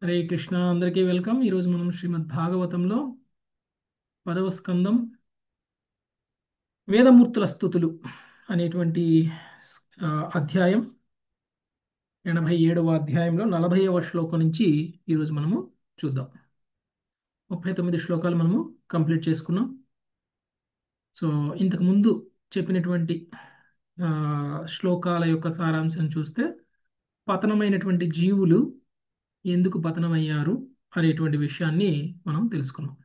హరే కృష్ణ అందరికీ వెల్కమ్. ఈరోజు మనం శ్రీమద్ భాగవతంలో 10వ స్కందం వేదమూర్తుల స్థుతులు అనేటువంటి అధ్యాయం 87వ అధ్యాయంలో 40వ శ్లోకం నుంచి ఈరోజు మనము చూద్దాం. 39 శ్లోకాలు మనము కంప్లీట్ చేసుకున్నాం. సో ఇంతకు ముందు చెప్పినటువంటి శ్లోకాల యొక్క సారాంశం చూస్తే పతనమైనటువంటి జీవులు ఎందుకు పతనమయ్యారు అనేటువంటి విషయాన్ని మనం తెలుసుకున్నాం.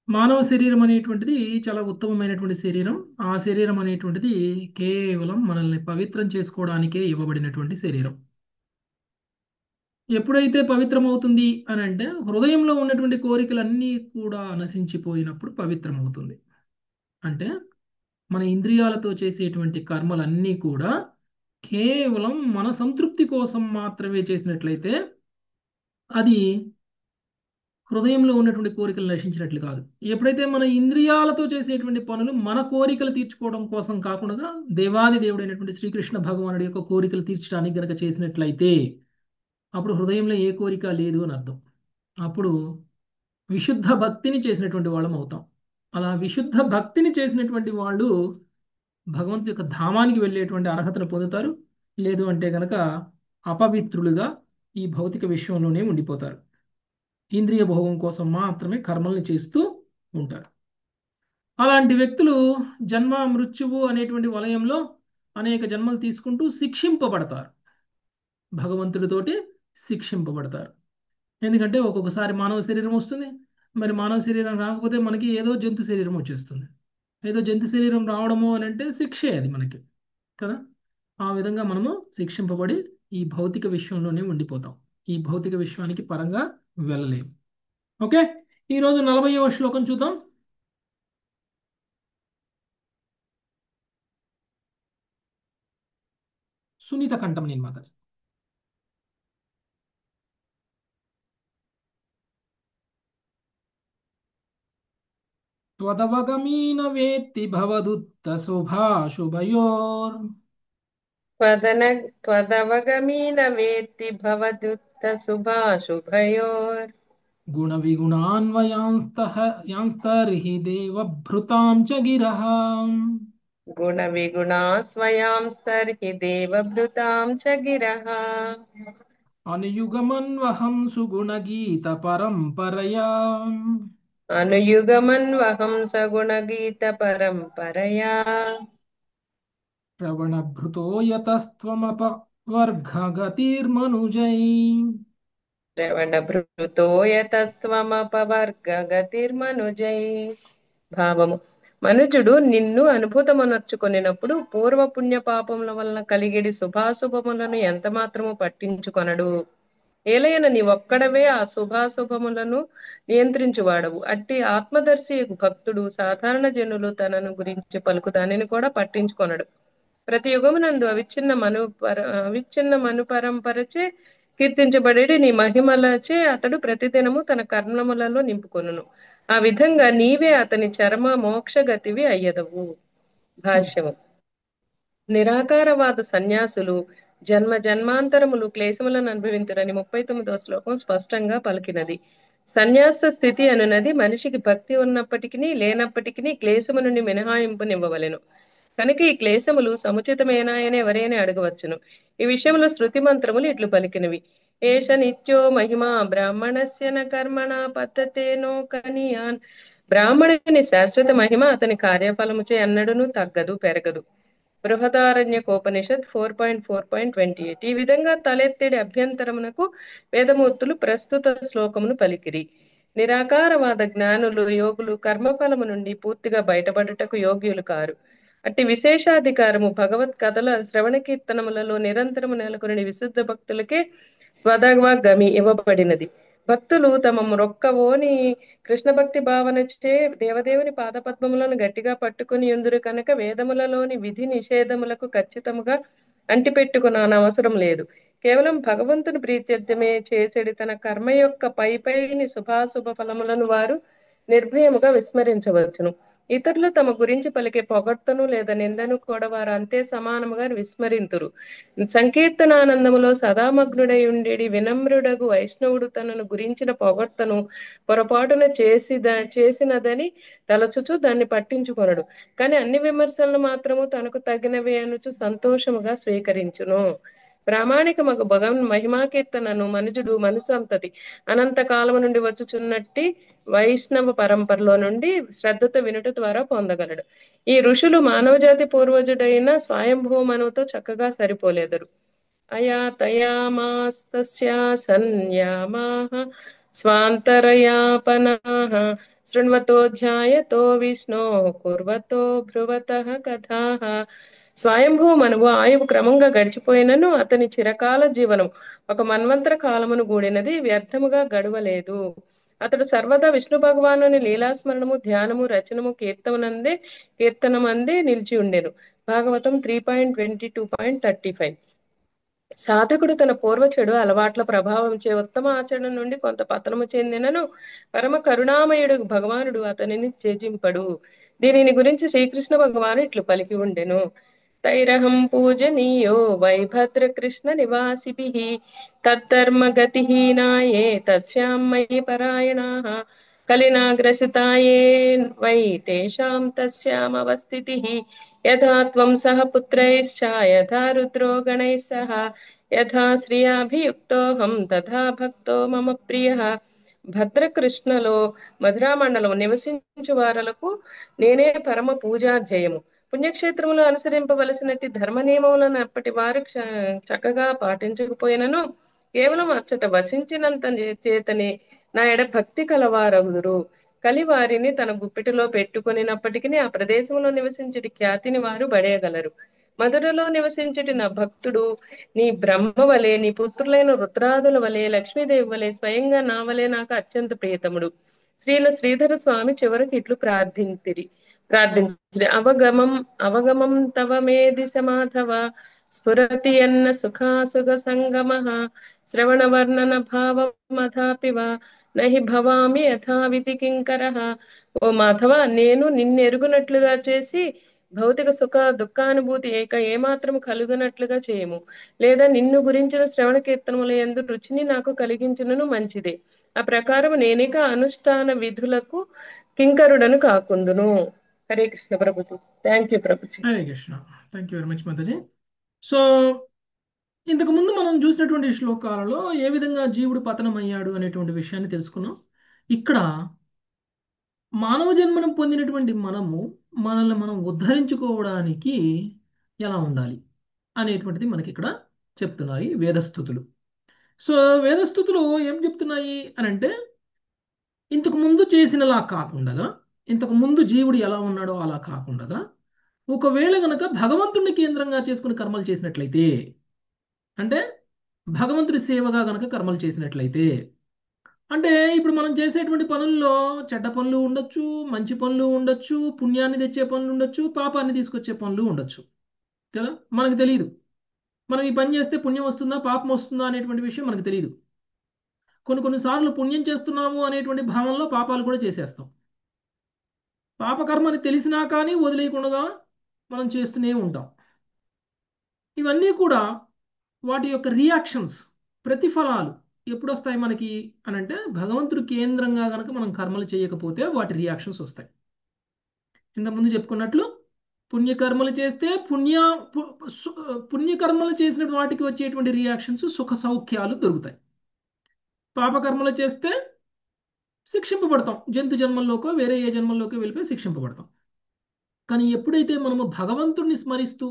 మానవ శరీరం అనేటువంటిది చాలా ఉత్తమమైనటువంటి శరీరం. ఆ శరీరం అనేటువంటిది కేవలం మనల్ని పవిత్రం చేసుకోవడానికే ఇవ్వబడినటువంటి శరీరం. ఎప్పుడైతే పవిత్రమవుతుంది అని అంటే హృదయంలో ఉన్నటువంటి కోరికలన్నీ కూడా నశించిపోయినప్పుడు పవిత్రమవుతుంది. అంటే మన ఇంద్రియాలతో చేసేటువంటి కర్మలన్నీ కూడా కేవలం మన సంతృప్తి కోసం మాత్రమే చేసినట్లయితే అది హృదయంలో ఉన్నటువంటి కోరికలు నశించినట్లు కాదు. ఎప్పుడైతే మన ఇంద్రియాలతో చేసేటువంటి పనులు మన కోరికలు తీర్చుకోవడం కోసం కాకుండా దేవాది దేవుడైనటువంటి శ్రీకృష్ణ భగవానుడి యొక్క కోరికలు తీర్చడానికి గనక చేసినట్లయితే అప్పుడు హృదయంలో ఏ కోరిక లేదు అని అర్థం. అప్పుడు విశుద్ధ భక్తిని చేసినటువంటి వాళ్ళం అవుతాం. అలా విశుద్ధ భక్తిని చేసినటువంటి వాళ్ళు భగవంతుడి యొక్క ధామానికి వెళ్ళేటువంటి అర్హతను పొందుతారు. లేదు అంటే గనక అపవిత్రులుగా ఈ భౌతిక విశ్వంలోనే ఉండిపోతారు. ఇంద్రియ భోగం కోసం మాత్రమే కర్మల్ని చేస్తూ ఉంటారు. అలాంటి వ్యక్తులు జన్మ మృత్యువు అనేటువంటి వలయంలో అనేక జన్మలు తీసుకుంటూ శిక్షింపబడతారు. భగవంతుడితోటి శిక్షింపబడతారు. ఎందుకంటే ఒక్కొక్కసారి మానవ శరీరం వస్తుంది. మరి మానవ శరీరం రాకపోతే మనకి ఏదో జంతు శరీరం వచ్చేస్తుంది. ఏదో జంతు శరీరం రావడము అని అంటే శిక్షే అది మనకి కదా. ఆ విధంగా మనము శిక్షింపబడి ఈ భౌతిక విశ్వంలోనే ఉండిపోతాం. ఈ భౌతిక విశ్వానికి పరంగా వెళ్ళలేము. ఓకే, ఈరోజు 40వ శ్లోకం చూద్దాం. సునీత కంఠం నేను మాట్లాడు. త్వదవగమీన వేత్తి భవదుత్త శుభాశుభయోర్ त्वदवगमीन वेत्ति भवदुत्थ शुभाशुभयोर् గుణ విగుణాన్వయాంస్తః యాంస్తర్హి దేవభృతాం చ గిరః गुणविगुणा स्वयां स्तर्हि देवभृतां च गिरः అనుయుగమన్వహం సుగుణగీత పరంపరయా अनुयुगमन्वहं सगुणगीतपरम्परया శ్రవణభృతో యతస్త్వమపవర్గగతిర్మనుజై. श्रवणभृतो యతస్త్వమపవర్గగతిర్మనుజై. భావము: మనుజుడు నిన్ను అనుభూతమనర్చుకొనినప్పుడు పూర్వపుణ్య పాపముల వలన కలిగేడి శుభాశుభములను ఎంత మాత్రము పట్టించుకొనడు. ఏలైన నీవొక్కడవే ఆ శుభాశుభములను నియంత్రించువాడవు. అట్టి ఆత్మదర్శి భక్తుడు సాధారణ జనులు తనను గురించి పలుకు దానిని కూడా పట్టించుకొనడు. ప్రతి యుగమునందు అవిచ్ఛిన్న మను పరంపరచే కీర్తించబడేది నీ మహిమలచే అతడు ప్రతిదినము తన కర్ణములలో నింపుకొనును. ఆ విధంగా నీవే అతని చరమ మోక్ష గతివి అయ్యదవు. భాష్యము: నిరాకారవాద సన్యాసులు జన్మ జన్మాంతరములు క్లేశములను అనుభవింతురని 39వ శ్లోకం స్పష్టంగా పలికినది. సన్యాస స్థితి అనునది మనిషికి భక్తి ఉన్నప్పటికీ లేనప్పటికీ క్లేశము నుండి మినహాయింపునివ్వవలెను. కనుక ఈ క్లేశములు సముచితమేనాయని ఎవరైనా అడగవచ్చును. ఈ విషయంలో శృతి మంత్రములు ఇట్లు పలికినవి: ఏష నిత్యో మహిమా బ్రాహ్మణస్య న కర్మణ పద్ధతేనో కనియాన్. బ్రాహ్మణుని శాశ్వత మహిమ అతని కార్యఫలముచే ఎన్నడూను తగ్గదు, పెరగదు. బృహదారణ్యకోపనిషత్ 4.4.28. ఈ విధంగా తలెత్తేడి అభ్యంతరమునకు వేదమూర్తులు ప్రస్తుత శ్లోకమును పలికిరి. నిరాకారవాద జ్ఞానులు యోగులు కర్మఫలము నుండి పూర్తిగా బయటపడుటకు యోగ్యులు కారు. అట్టి విశేషాధికారము భగవత్ కథల శ్రవణ కీర్తనములలో నిరంతరము నెలకొని విశుద్ధ భక్తులకే స్వదవగమి ఇవ్వబడినది. భక్తులు తమ మ్రొక్కవోని కృష్ణ భక్తి భావనచే దేవదేవుని పాదపద్మములను గట్టిగా పట్టుకుని ఉందురు కనుక వేదములలోని విధి నిషేధములకు ఖచ్చితముగా అంటిపెట్టుకున్న అవసరం లేదు. కేవలం భగవంతుని ప్రీత్యర్థమే చేసేడి తన కర్మ యొక్క పైపైని శుభాశుభ ఫలములను వారు నిర్భయముగా విస్మరించవచ్చును. ఇతరులు తమ గురించి పలికే పొగడ్తను లేదా నిందను కూడా వారు అంతే సమానముగా విస్మరింతురు. సంకీర్తనానందములో సదామగ్నుడై ఉండేడి వినమ్రుడగు వైష్ణవుడు తనను గురించిన పొగడ్తను పొరపాటున చేసినదని తలచుచు దాన్ని పట్టించుకొనడు. కానీ అన్ని విమర్శలను మాత్రము తనకు తగినవే అనుచు సంతోషముగా స్వీకరించును. ప్రామాణిక మగ భగవన్ మహిమా కీర్తనను మనుజుడు మనుసంతతి అనంత కాలము నుండి వచ్చుచున్నట్టి వైష్ణవ పరంపరలో నుండి శ్రద్ధతో వినుట ద్వారా పొందగలడు. ఈ ఋషులు మానవజాతి పూర్వజుడైన స్వయంభూ మనువుతో చక్కగా సరిపోలేదరు. అయాతయామాస్తస్యా సన్యామాః స్వాంతరయాపనాః శృణ్వతో ధ్యాయతో విష్ణోః కుర్వతో భ్రువతః కథాః. స్వయంభూ మనువు ఆయువు క్రమంగా గడిచిపోయినను అతని చిరకాల జీవనం ఒక మన్వంతర కాలమును గూడినది వ్యర్థముగా గడవలేదు. అతడు సర్వదా విష్ణు భగవానుని లీలాస్మరణము ధ్యానము రచనము కీర్తనమందే నిలిచి ఉండెను. భాగవతం 3.22.35. సాధకుడు తన పూర్వ చెడు అలవాట్ల ప్రభావం చే ఉత్తమ ఆచరణ నుండి కొంత పతనము చెందినను పరమ కరుణామయుడు భగవానుడు అతనిని త్యజింపడు. దీనిని గురించి శ్రీకృష్ణ భగవాను ఇట్లు పలికి ఉండెను. తైరహం పూజనీయో వైభద్ర కృష్ణ నివాసిభిః తద్ధర్మ గతిహీనాయే తస్యాం మయి పరాయణాః కలినాగ్రసితాయే వై తేషాం తస్యామవస్థితిః యథా త్వం సహ పుత్రైశ్చ యథా రుద్రో గణైః సహ యథా శ్రియాభియుక్తోహం తథా భక్తో మమ ప్రియః. భద్రకృష్ణలో మధురామండలం నివసించు వారలకు నేనే పరమ పూజాధ్యయము. పుణ్యక్షేత్రములు అనుసరింపవలసినట్టి ధర్మ నియమములను అప్పటి వారు చక్కగా పాటించకపోయినను కేవలం అచ్చట వసించినంత చేతనే నా ఎడ భక్తి కలవారగుదురు. కలి వారిని తన గుప్పిటిలో పెట్టుకొనినప్పటికీ ఆ ప్రదేశంలో నివసించుటి ఖ్యాతిని వారు పడేయగలరు. మధురలో నివసించుటి నా భక్తుడు నీ బ్రహ్మ వలె నీ పుత్రులైన రుద్రాదుల వలె లక్ష్మీదేవి వలె స్వయంగా నా వలె నాకు అత్యంత ప్రియతముడు. శ్రీధర స్వామి చివరికి ఇట్లు ప్రార్థించిరి. అవగమం తవ మేది సమాధవ స్ఫురతి అన్న సుఖాసుగ సంగమః శ్రవణ వర్ణన భావమథాపివ నహి భవామి యథావిధి కింకరః. ఓ మాధవ, నేను నిన్నెరుగునట్లుగా చేసి భౌతిక సుఖ దుఃఖానుభూతి ఏమాత్రము కలుగునట్లుగా చేయము, లేదా నిన్ను గురించిన శ్రవణ కీర్తనముల యందు రుచిని నాకు కలిగించినను మంచిదే. ఆ ప్రకారం నేనిక అనుష్ఠాన విధులకు కింకరుడను కాకుందును. Hare Krishna Prabhuji. Thank you Prabhuji. Hare Krishna. Thank you very much Mataji. So ఇంతకు ముందు మనం చూసినటువంటి శ్లోకాలలో ఏ విధంగా జీవుడు పతనమయ్యాడు అనేటువంటి విషయాన్ని తెలుసుకున్నాం. ఇక్కడ మానవ జన్మను పొందినటువంటి మనల్ని మనం ఉద్ధరించుకోవడానికి ఎలా ఉండాలి అనేటువంటిది మనకి ఇక్కడ చెప్తున్నారు ఈ వేదస్థుతులు. సో వేదస్థుతులు ఏం చెప్తున్నాయి అని అంటే, ఇంతకు ముందు చేసినలా కాకుండా, ఇంతకు ముందు జీవుడు ఎలా ఉన్నాడో అలా కాకుండా, ఒకవేళ గనక భగవంతుడిని కేంద్రంగా చేసుకుని కర్మలు చేసినట్లయితే, అంటే భగవంతుడి సేవగా గనక కర్మలు చేసినట్లయితే, అంటే ఇప్పుడు మనం చేసేటువంటి పనుల్లో చెడ్డ పనులు ఉండొచ్చు, మంచి పనులు ఉండొచ్చు, పుణ్యాన్ని తెచ్చే పనులు ఉండొచ్చు, పాపాన్ని తీసుకొచ్చే పనులు ఉండొచ్చు కదా. మనకు తెలియదు మనం ఈ పని చేస్తే పుణ్యం వస్తుందా పాపం వస్తుందా అనేటువంటి విషయం మనకు తెలియదు. కొన్నిసార్లు పుణ్యం చేస్తున్నాము అనేటువంటి భావంలో పాపాలు కూడా చేసేస్తాం. పాపకర్మని తెలిసినా కానీ వదిలేయకుండా మనం చేస్తూనే ఉంటాం. ఇవన్నీ కూడా వాటి యొక్క రియాక్షన్స్, ప్రతిఫలాలు ఎప్పుడు వస్తాయి మనకి అని అంటే, భగవంతుడు కేంద్రంగా గనక మనం కర్మలు చేయకపోతే వాటి రియాక్షన్స్ వస్తాయి. ఇంతకుముందు చెప్పుకున్నట్లు పుణ్యకర్మలు చేస్తే పుణ్యకర్మలు చేసిన వాటికి వచ్చేటువంటి రియాక్షన్స్ సుఖ సౌఖ్యాలు దొరుకుతాయి. పాపకర్మలు చేస్తే శిక్షింపబడతాం, జంతు జన్మల్లోకో వేరే ఏ జన్మల్లోకో వెళ్ళిపోయి శిక్షింపబడతాం. కానీ ఎప్పుడైతే మనము భగవంతుడిని స్మరిస్తూ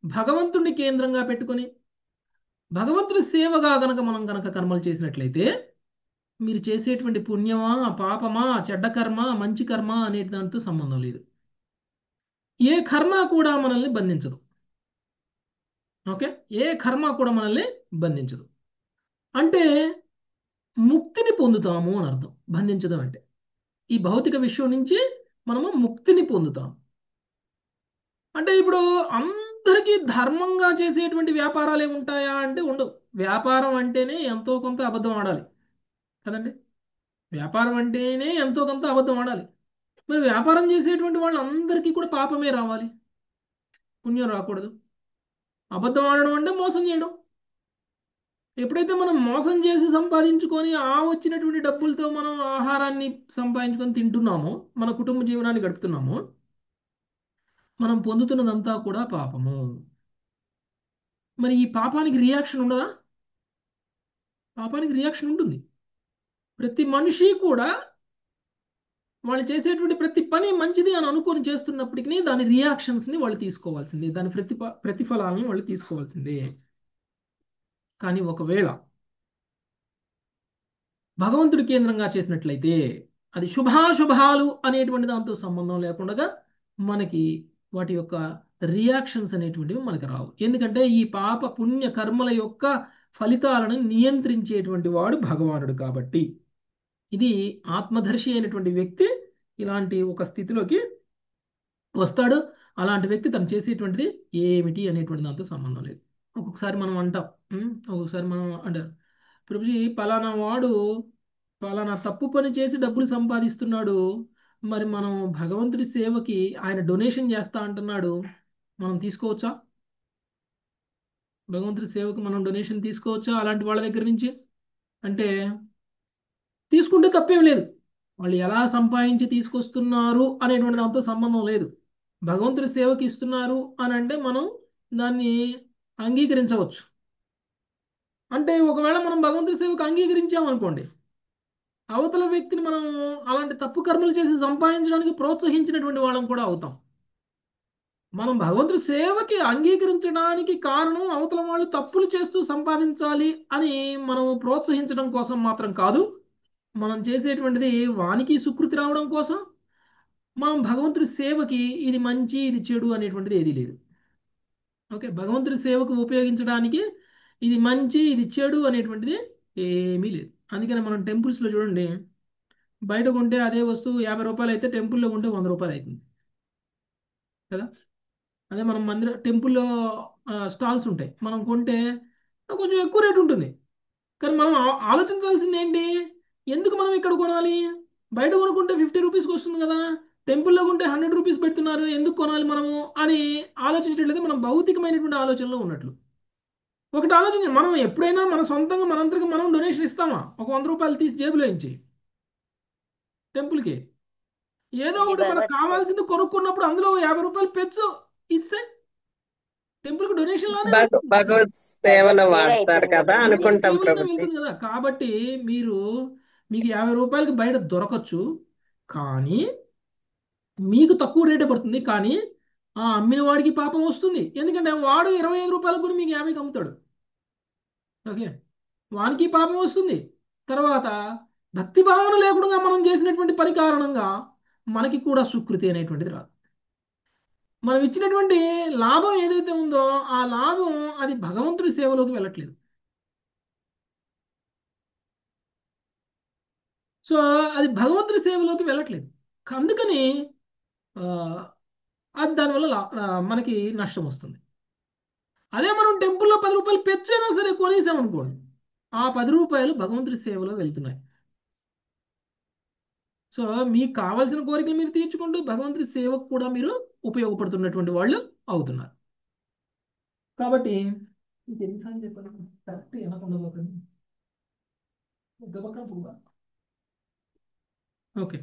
భగవంతుడిని కేంద్రంగా పెట్టుకొని భగవంతుడి సేవగా మనం గనక కర్మలు చేసినట్లయితే, మీరు చేసేటువంటి పుణ్యమా పాపమా చెడ్డ కర్మ మంచి కర్మ అనే దాంతో సంబంధం లేదు. ఏ కర్మ కూడా మనల్ని బంధించదు. ఓకే, ఏ కర్మ కూడా మనల్ని బంధించదు. అంటే ముక్తిని పొందుతాము అని అర్థం. బంధించడం అంటే ఈ భౌతిక విషయం నుంచి మనము ముక్తిని పొందుతాం. అంటే ఇప్పుడు అందరికీ ధర్మంగా చేసేటువంటి వ్యాపారాలు ఏముంటాయా అంటే ఉండవు. వ్యాపారం అంటేనే ఎంతో కొంత అబద్ధం ఆడాలి కదండి. వ్యాపారం అంటేనే ఎంతో కొంత అబద్ధం ఆడాలి. మరి వ్యాపారం చేసేటువంటి వాళ్ళందరికీ కూడా పాపమే రావాలి, పుణ్యం రాకూడదు. అబద్ధం ఆడడం అంటే మోసం చేయడం. ఎప్పుడైతే మనం మోసం చేసి సంపాదించుకొని ఆ వచ్చినటువంటి డబ్బులతో మనం ఆహారాన్ని సంపాదించుకొని తింటున్నామో, మన కుటుంబ జీవనాన్ని గడుపుతున్నామో, మనం పొందుతున్నదంతా కూడా పాపము. మరి ఈ పాపానికి రియాక్షన్ ఉండదా? పాపానికి రియాక్షన్ ఉంటుంది. ప్రతి మనిషి కూడా వాళ్ళు చేసేటువంటి ప్రతి పని మంచిది అని అనుకొని చేస్తున్నప్పటికీ దాని రియాక్షన్స్ని వాళ్ళు తీసుకోవాల్సిందే, దాని ప్రతిఫలాలను వాళ్ళు తీసుకోవాల్సిందే. కానీ ఒకవేళ భగవంతుడి కేంద్రంగా చేసినట్లయితే అది శుభాశుభాలు అనేటువంటి దాంతో సంబంధం లేకుండా మనకి వాటి యొక్క రియాక్షన్స్ అనేటువంటివి మనకు రావు. ఎందుకంటే ఈ పాప పుణ్య కర్మల యొక్క ఫలితాలను నియంత్రించేటువంటి వాడు భగవానుడు కాబట్టి. ఇది ఆత్మదర్శి అయినటువంటి వ్యక్తి ఇలాంటి ఒక స్థితిలోకి వస్తాడు. అలాంటి వ్యక్తి తను చేసేటువంటిది ఏమిటి అనేటువంటి దాంతో సంబంధం లేదు. ఒక్కొక్కసారి మనం అంటాం, ఒక్కొక్కసారి మనం అంటారు, ప్రభుజీ పలానా వాడు పలానా తప్పు పని చేసి డబ్బులు సంపాదిస్తున్నాడు, మరి మనం భగవంతుడి సేవకి ఆయన డొనేషన్ చేస్తా అంటున్నాడు, మనం తీసుకోవచ్చా? భగవంతుడి సేవకు మనం డొనేషన్ తీసుకోవచ్చా అలాంటి వాళ్ళ దగ్గర నుంచి అంటే? తీసుకుంటే తప్పేం లేదు. వాళ్ళు ఎలా సంపాదించి తీసుకొస్తున్నారు అనేటువంటి దాంతో సంబంధం లేదు. భగవంతుడి సేవకి ఇస్తున్నారు అని అంటే మనం దాన్ని అంగీకరించవచ్చు. అంటే ఒకవేళ మనం భగవంతుడి సేవకు అంగీకరించామనుకోండి, అవతల వ్యక్తిని మనం అలాంటి తప్పు కర్మలు చేసి సంపాదించడానికి ప్రోత్సహించినటువంటి వాళ్ళం కూడా అవుతాం. మనం భగవంతుడి సేవకి అంగీకరించడానికి కారణం అవతల వాళ్ళు తప్పులు చేస్తూ సంపాదించాలి అని మనం ప్రోత్సహించడం కోసం మాత్రం కాదు. మనం చేసేటువంటిది వానికి సుకృతి రావడం కోసం. మనం భగవంతుడి సేవకి ఇది మంచి ఇది చెడు అనేటువంటిది ఏదీ లేదు. ఓకే, భగవంతుడి సేవకు ఉపయోగించడానికి ఇది మంచి ఇది చెడు అనేటువంటిది ఏమీ లేదు. అందుకని మనం టెంపుల్స్లో చూడండి, బయట కొంటే అదే వస్తువు 50 రూపాయలు అయితే టెంపుల్లో కొంటే 100 రూపాయలు అవుతుంది కదా. అదే మనం టెంపుల్లో స్టాల్స్ ఉంటాయి, మనం కొంటే కొంచెం ఎక్కువ రేటు ఉంటుంది. కానీ మనం ఆలోచించాల్సింది ఏంటి? ఎందుకు మనం ఇక్కడ కొనాలి? బయట కొనుక్కుంటే 50 రూపీస్కి వస్తుంది కదా, టెంపుల్లో కొంటే 100 రూపీస్ పెడుతున్నారు, ఎందుకు కొనాలి మనము అని ఆలోచించట్లేదు. మనం భౌతికమైనటువంటి ఆలోచనలో ఉన్నట్లు. ఒకటి ఆలోచన, మనం ఎప్పుడైనా మన సొంతంగా మనంతరికి మనం డొనేషన్ ఇస్తామా? ఒక 100 రూపాయలు తీసి జేబులో ఇచ్చి టెంపుల్కి ఏదో ఇది ఒకటి మనకు భగవత్ కావాల్సింది కొనుక్కున్నప్పుడు అందులో 50 రూపాయలు పెచ్చు ఇస్తే టెంపుల్కి డొనేషన్ లానే భగవత్ సేవలో సేవ వాడతారు అవుతుంది కదా కదా. భగవత్ అనుకుంటాం సేవలోనే ప్రభుజీ. వెళ్తుంది కదా. కాబట్టి మీకు 50 రూపాయలకి బయట దొరకచ్చు, కానీ మీకు తక్కువ రేటే పడుతుంది. కానీ ఆ అమ్మిన వాడికి పాపం వస్తుంది, ఎందుకంటే వాడు 25 రూపాయలకు కూడా మీకు 50కి అమ్ముతాడు. ఓకే, వానికి పాపం వస్తుంది. తర్వాత భక్తి భావన లేకుండా మనం చేసినటువంటి పని కారణంగా మనకి కూడా సుకృతి అనేటువంటిది రాదు. మనం ఇచ్చినటువంటి లాభం ఏదైతే ఉందో ఆ లాభం అది భగవంతుడి సేవలోకి వెళ్ళట్లేదు. సో అది భగవంతుడి సేవలోకి వెళ్ళట్లేదు. అందుకని ఆ, అది దానివల్ల మనకి నష్టం వస్తుంది. అదే మనం టెంపుల్లో 10 రూపాయలు పెచ్చైనా సరే కొనేసామనుకోండి, ఆ 10 రూపాయలు భగవంతుడి సేవలో వెళ్తున్నాయి. సో మీకు కావాల్సిన కోరికలు మీరు తీర్చుకుంటూ భగవంతుడి సేవకు కూడా మీరు ఉపయోగపడుతున్నటువంటి వాళ్ళు అవుతున్నారు. కాబట్టి మీకు ఎన్నిసార్లు చెప్పాను, కరెక్ట్ వినకుండా పోకండి. ఓకే,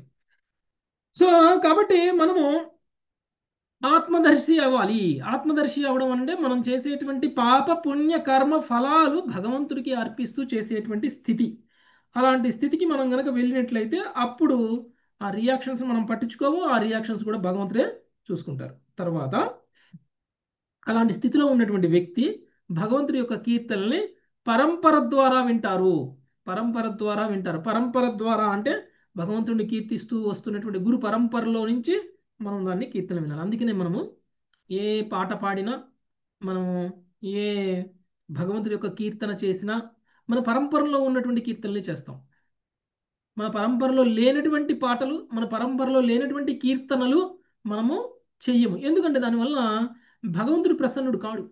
సో కాబట్టి మనము ఆత్మదర్శి అవ్వాలి. ఆత్మదర్శి అవ్వడం అంటే మనం చేసేటువంటి పాప పుణ్య కర్మ ఫలాలు భగవంతుడికి అర్పిస్తూ చేసేటువంటి స్థితి. అలాంటి స్థితికి మనం గనక వెళ్ళినట్లయితే అప్పుడు ఆ రియాక్షన్స్ మనం పట్టించుకోము, ఆ రియాక్షన్స్ కూడా భగవంతుడే చూసుకుంటారు. తర్వాత అలాంటి స్థితిలో ఉన్నటువంటి వ్యక్తి భగవంతుడి యొక్క కీర్తనల్ని పరంపర ద్వారా వింటారు. పరంపర ద్వారా వింటారు. పరంపర ద్వారా అంటే భగవంతుడిని కీర్తిస్తూ వస్తున్నటువంటి గురు పరంపరలో నుంచి మనం దాన్ని కీర్తన వినాలి. అందుకనే మనము ఏ పాట పాడినా, మనము ఏ భగవంతుడి యొక్క కీర్తన చేసినా మన పరంపరలో ఉన్నటువంటి కీర్తనలే చేస్తాం. మన పరంపరలో లేనటువంటి పాటలు, మన పరంపరలో లేనటువంటి కీర్తనలు మనము చెయ్యము. ఎందుకంటే దానివల్ల భగవంతుడు ప్రసన్నుడు కాడు.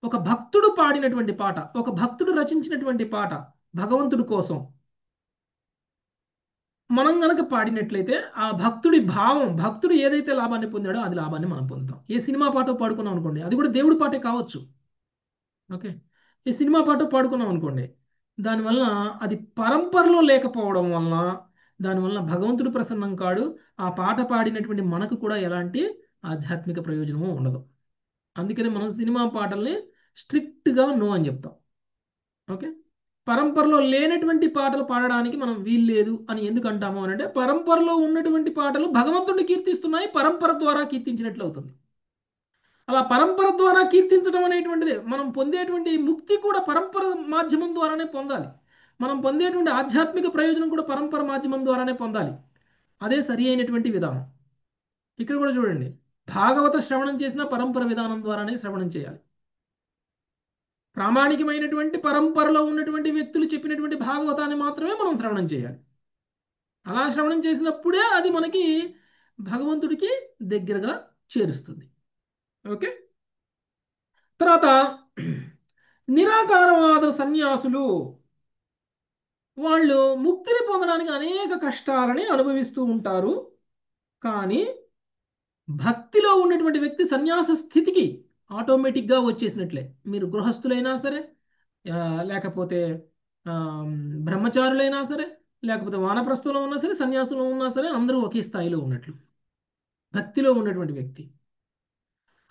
ఒక భక్తుడు పాడినటువంటి పాట, ఒక భక్తుడు రచించినటువంటి పాట భగవంతుడి కోసం, మనం గనక పాడినట్లయితే ఆ భక్తుడి భావం, భక్తుడు ఏదైతే లాభాన్ని పొందాడో అది లాభాన్ని మనం పొందుతాం. ఏ సినిమా పాట పాడుకున్నాం అనుకోండి, అది కూడా దేవుడి పాటే కావచ్చు. ఓకే, ఈ సినిమా పాట పాడుకున్నాం అనుకోండి, దానివల్ల అది పరంపరలో లేకపోవడం వలన దానివల్ల భగవంతుడు ప్రసన్నం కాడు. ఆ పాట పాడినటువంటి మనకు కూడా ఎలాంటి ఆధ్యాత్మిక ప్రయోజనము ఉండదు. అందుకని మనం సినిమా పాటల్ని స్ట్రిక్ట్గా నో అని చెప్తాం. ఓకే, పరంపరలో లేనటువంటి పాటలు పాడడానికి మనం వీల్లేదు అని ఎందుకు అంటాము అని అంటే, పరంపరలో ఉన్నటువంటి పాటలు భగవంతుడిని కీర్తిస్తున్నాయి, పరంపర ద్వారా కీర్తించినట్లు అవుతుంది. అలా పరంపర ద్వారా కీర్తించడం అనేటువంటిది మనం పొందేటువంటి ముక్తి కూడా పరంపర మాధ్యమం ద్వారానే పొందాలి. మనం పొందేటువంటి ఆధ్యాత్మిక ప్రయోజనం కూడా పరంపర మాధ్యమం ద్వారానే పొందాలి. అదే సరి అయినటువంటి విధానం. ఇక్కడ కూడా చూడండి, భాగవత శ్రవణం చేసిన పరంపర విధానం ద్వారానే శ్రవణం చేయాలి. ప్రామాణికమైనటువంటి పరంపరలో ఉన్నటువంటి వ్యక్తులు చెప్పినటువంటి భాగవతాన్ని మాత్రమే మనం శ్రవణం చేయాలి. అలా శ్రవణం చేసినప్పుడే అది మనకి భగవంతుడికి దగ్గరగా చేరుస్తుంది. ఓకే, తర్వాత నిరాకారవాద సన్యాసులు వాళ్ళు ముక్తిని పొందడానికి అనేక కష్టాలని అనుభవిస్తూ ఉంటారు. కానీ భక్తిలో ఉన్నటువంటి వ్యక్తి సన్యాస స్థితికి ఆటోమేటిక్గా వచ్చేసినట్లే. మీరు గృహస్థులైనా సరే, ఆ, లేకపోతే ఆ, బ్రహ్మచారులైనా సరే, లేకపోతే వానప్రస్థంలో ఉన్నా సరే, సన్యాసంలో ఉన్నా సరే, అందరూ ఒకే స్థాయిలో ఉన్నట్లు భక్తిలో ఉన్నటువంటి వ్యక్తి.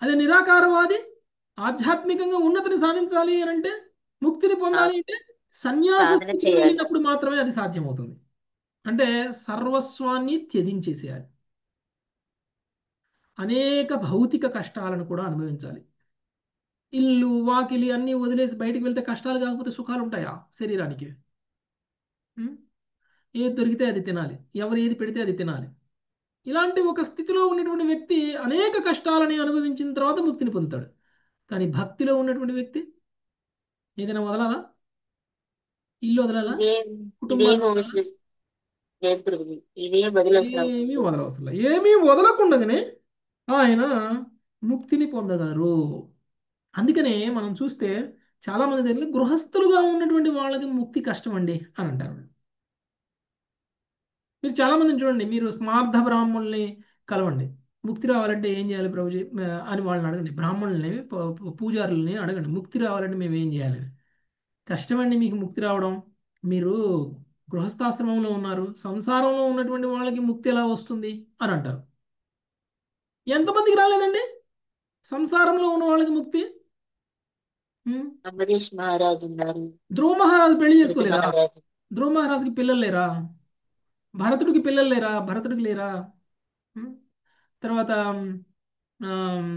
అదే నిరాకారవాది ఆధ్యాత్మికంగా ఉన్నతిని సాధించాలి అని అంటే, ముక్తిని పొందాలి అంటే సన్యాస సాధన స్థితికి చేయాలి. వెళ్ళినప్పుడు మాత్రమే అది సాధ్యమవుతుంది. అంటే సర్వస్వాన్ని త్యజించేసేయాలి. అనేక భౌతిక కష్టాలను కూడా అనుభవించాలి. ఇల్లు వాకిలి అన్నీ వదిలేసి బయటికి వెళ్తే కష్టాలు కాకపోతే సుఖాలు ఉంటాయా శరీరానికి? ఉం? ఏది దొరికితే అది తినాలి, ఎవరు ఏది పెడితే అది తినాలి. ఇలాంటి ఒక స్థితిలో ఉన్నటువంటి వ్యక్తి అనేక కష్టాలని అనుభవించిన తర్వాత ముక్తిని పొందుతాడు. కానీ భక్తిలో ఉన్నటువంటి వ్యక్తి ఏదైనా వదలాలా? ఇల్లు వదలాలా? ఇదే కుటుంబాన్ని ఇదేమి వదలాలా? అవసరం లేదు గురువు. ఇవేం వదిలేసిన అవసరం ఏమీ లేదు. వదలవసరం లేదు. ఏమీ వదలకుండానే ఆయన ముక్తిని పొందగలరు. అందుకనే మనం చూస్తే చాలా మంది దగ్గర గృహస్థులుగా ఉన్నటువంటి వాళ్ళకి ముక్తి కష్టం అండి అని అంటారు. మీరు చాలా మందిని చూడండి, మీరు స్మార్థ బ్రాహ్మణుల్ని కలవండి. ముక్తి రావాలంటే ఏం చేయాలి ప్రభుజీ అని వాళ్ళని అడగండి. బ్రాహ్మణుల్ని పూజారుల్ని అడగండి, ముక్తి రావాలంటే మేము ఏం చేయాలి? కష్టమండి మీకు ముక్తి రావడం. మీరు గృహస్థాశ్రమంలో ఉన్నారు, సంసారంలో ఉన్నటువంటి వాళ్ళకి ముక్తి ఎలా వస్తుంది అని అంటారు. ఎంతమందికి రాలేదండి సంసారంలో ఉన్న వాళ్ళకి ముక్తి? ఉం? అంబరీష్ మహారాజు ఉన్నారు, ధ్రువ మహారాజు పెళ్లి పృథు చేసుకోలేదా? మహారాజు. ధ్రువ మహారాజుకి పిల్లలు లేరా? భరతుడికి పిల్లలు లేరా? భరతుడికి లేరా? ఉం? తర్వాత ఆమ్,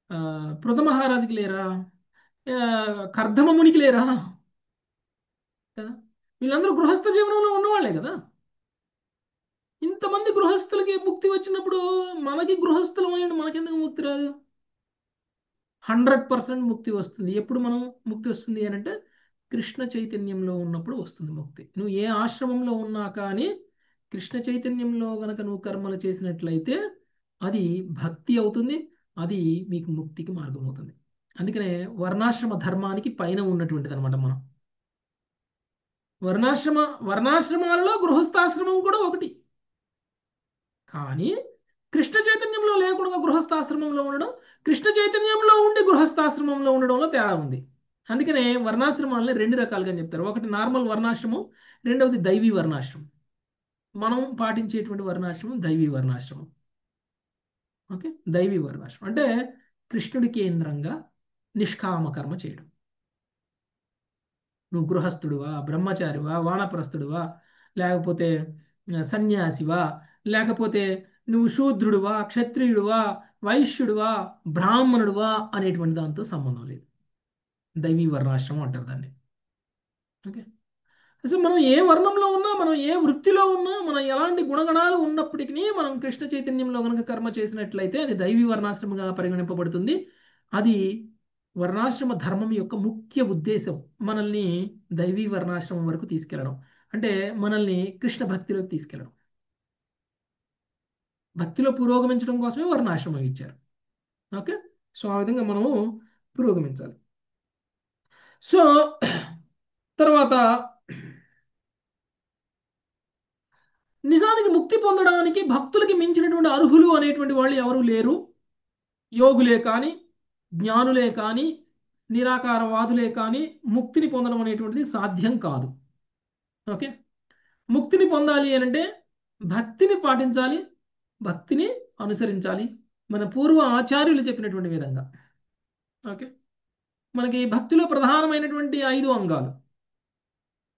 ఆ, పృథ మహారాజుకి లేరా? కర్దమ మునికి లేరా? కదా, వీళ్ళందరూ గృహస్థ జీవనంలో ఉన్నవాళ్లే కదా. ఇంతమంది గృహస్థులకి ముక్తి వచ్చినప్పుడు మనకి గృహస్థులమైన మనకెందుకు ముక్తి రాదు? 100% ముక్తి వస్తుంది. ఎప్పుడు మనం ముక్తి వస్తుంది అని అంటే, కృష్ణ చైతన్యంలో ఉన్నప్పుడు వస్తుంది ముక్తి. నువ్వు ఏ ఆశ్రమంలో ఉన్నా కానీ కృష్ణ చైతన్యంలో గనక నువ్వు కర్మలు చేసినట్లయితే అది భక్తి అవుతుంది. అది మీకు ముక్తికి మార్గం అవుతుంది. అందుకనే వర్ణాశ్రమ ధర్మానికి పైన ఉన్నటువంటిది అనమాట మనం. వర్ణాశ్రమ వర్ణాశ్రమాలలో గృహస్థాశ్రమం కూడా ఒకటి. కానీ కృష్ణ చైతన్యంలో లేకుండా గృహస్థాశ్రమంలో ఉండడం, కృష్ణ చైతన్యంలో ఉండి గృహస్థాశ్రమంలో ఉండడంలో తేడా ఉంది. అందుకనే వర్ణాశ్రమాలని రెండు రకాలుగా చెప్తారు. ఒకటి నార్మల్ వర్ణాశ్రమం, రెండవది దైవీ వర్ణాశ్రమం. మనం పాటించేటువంటి వర్ణాశ్రమం దైవీ వర్ణాశ్రమం. ఓకే, దైవీ వర్ణాశ్రమం అంటే కృష్ణుడి కేంద్రంగా నిష్కామ కర్మ చేయడం. నువ్వు గృహస్థుడువా, బ్రహ్మచారివా, వానప్రస్థుడువా, లేకపోతే సన్యాసివా, లేకపోతే నువ్వు శూద్రుడువా, క్షత్రియుడువా, వైశ్యుడువా, బ్రాహ్మణుడువా అనేటువంటి దాంతో సంబంధం లేదు. దైవీ వర్ణాశ్రమం అంటారు దాన్ని. ఓకే, అసలు మనం ఏ వర్ణంలో ఉన్నా, మనం ఏ వృత్తిలో ఉన్నా, మనం ఎలాంటి గుణగణాలు ఉన్నప్పటికీ మనం కృష్ణ చైతన్యంలో కనుక కర్మ చేసినట్లయితే అది దైవీ వర్ణాశ్రమంగా పరిగణింపబడుతుంది. అది వర్ణాశ్రమ ధర్మం యొక్క ముఖ్య ఉద్దేశం మనల్ని దైవీ వర్ణాశ్రమం వరకు తీసుకెళ్ళడం. అంటే మనల్ని కృష్ణ భక్తిలోకి తీసుకెళ్ళడం. భక్తిలో పురోగమించడం కోసమే వర్ణాశ్రమం ఇచ్చారు. ఓకే, సో ఆ విధంగా మనము పురోగమించాలి. సో తర్వాత నిజానికి ముక్తి పొందడానికి భక్తులకి మించినటువంటి అర్హులు అనేటువంటి వాళ్ళు ఎవరు లేరు. యోగులే కానీ, జ్ఞానులే కానీ, నిరాకారవాదులే కానీ ముక్తిని పొందడం అనేటువంటిది సాధ్యం కాదు. ఓకే, ముక్తిని పొందాలి అని అంటే భక్తిని పాటించాలి, భక్తిని అనుసరించాలి మన పూర్వ ఆచార్యులు చెప్పినటువంటి విధంగా. ఓకే, మనకి భక్తిలో ప్రధానమైనటువంటి 5 అంగాలు,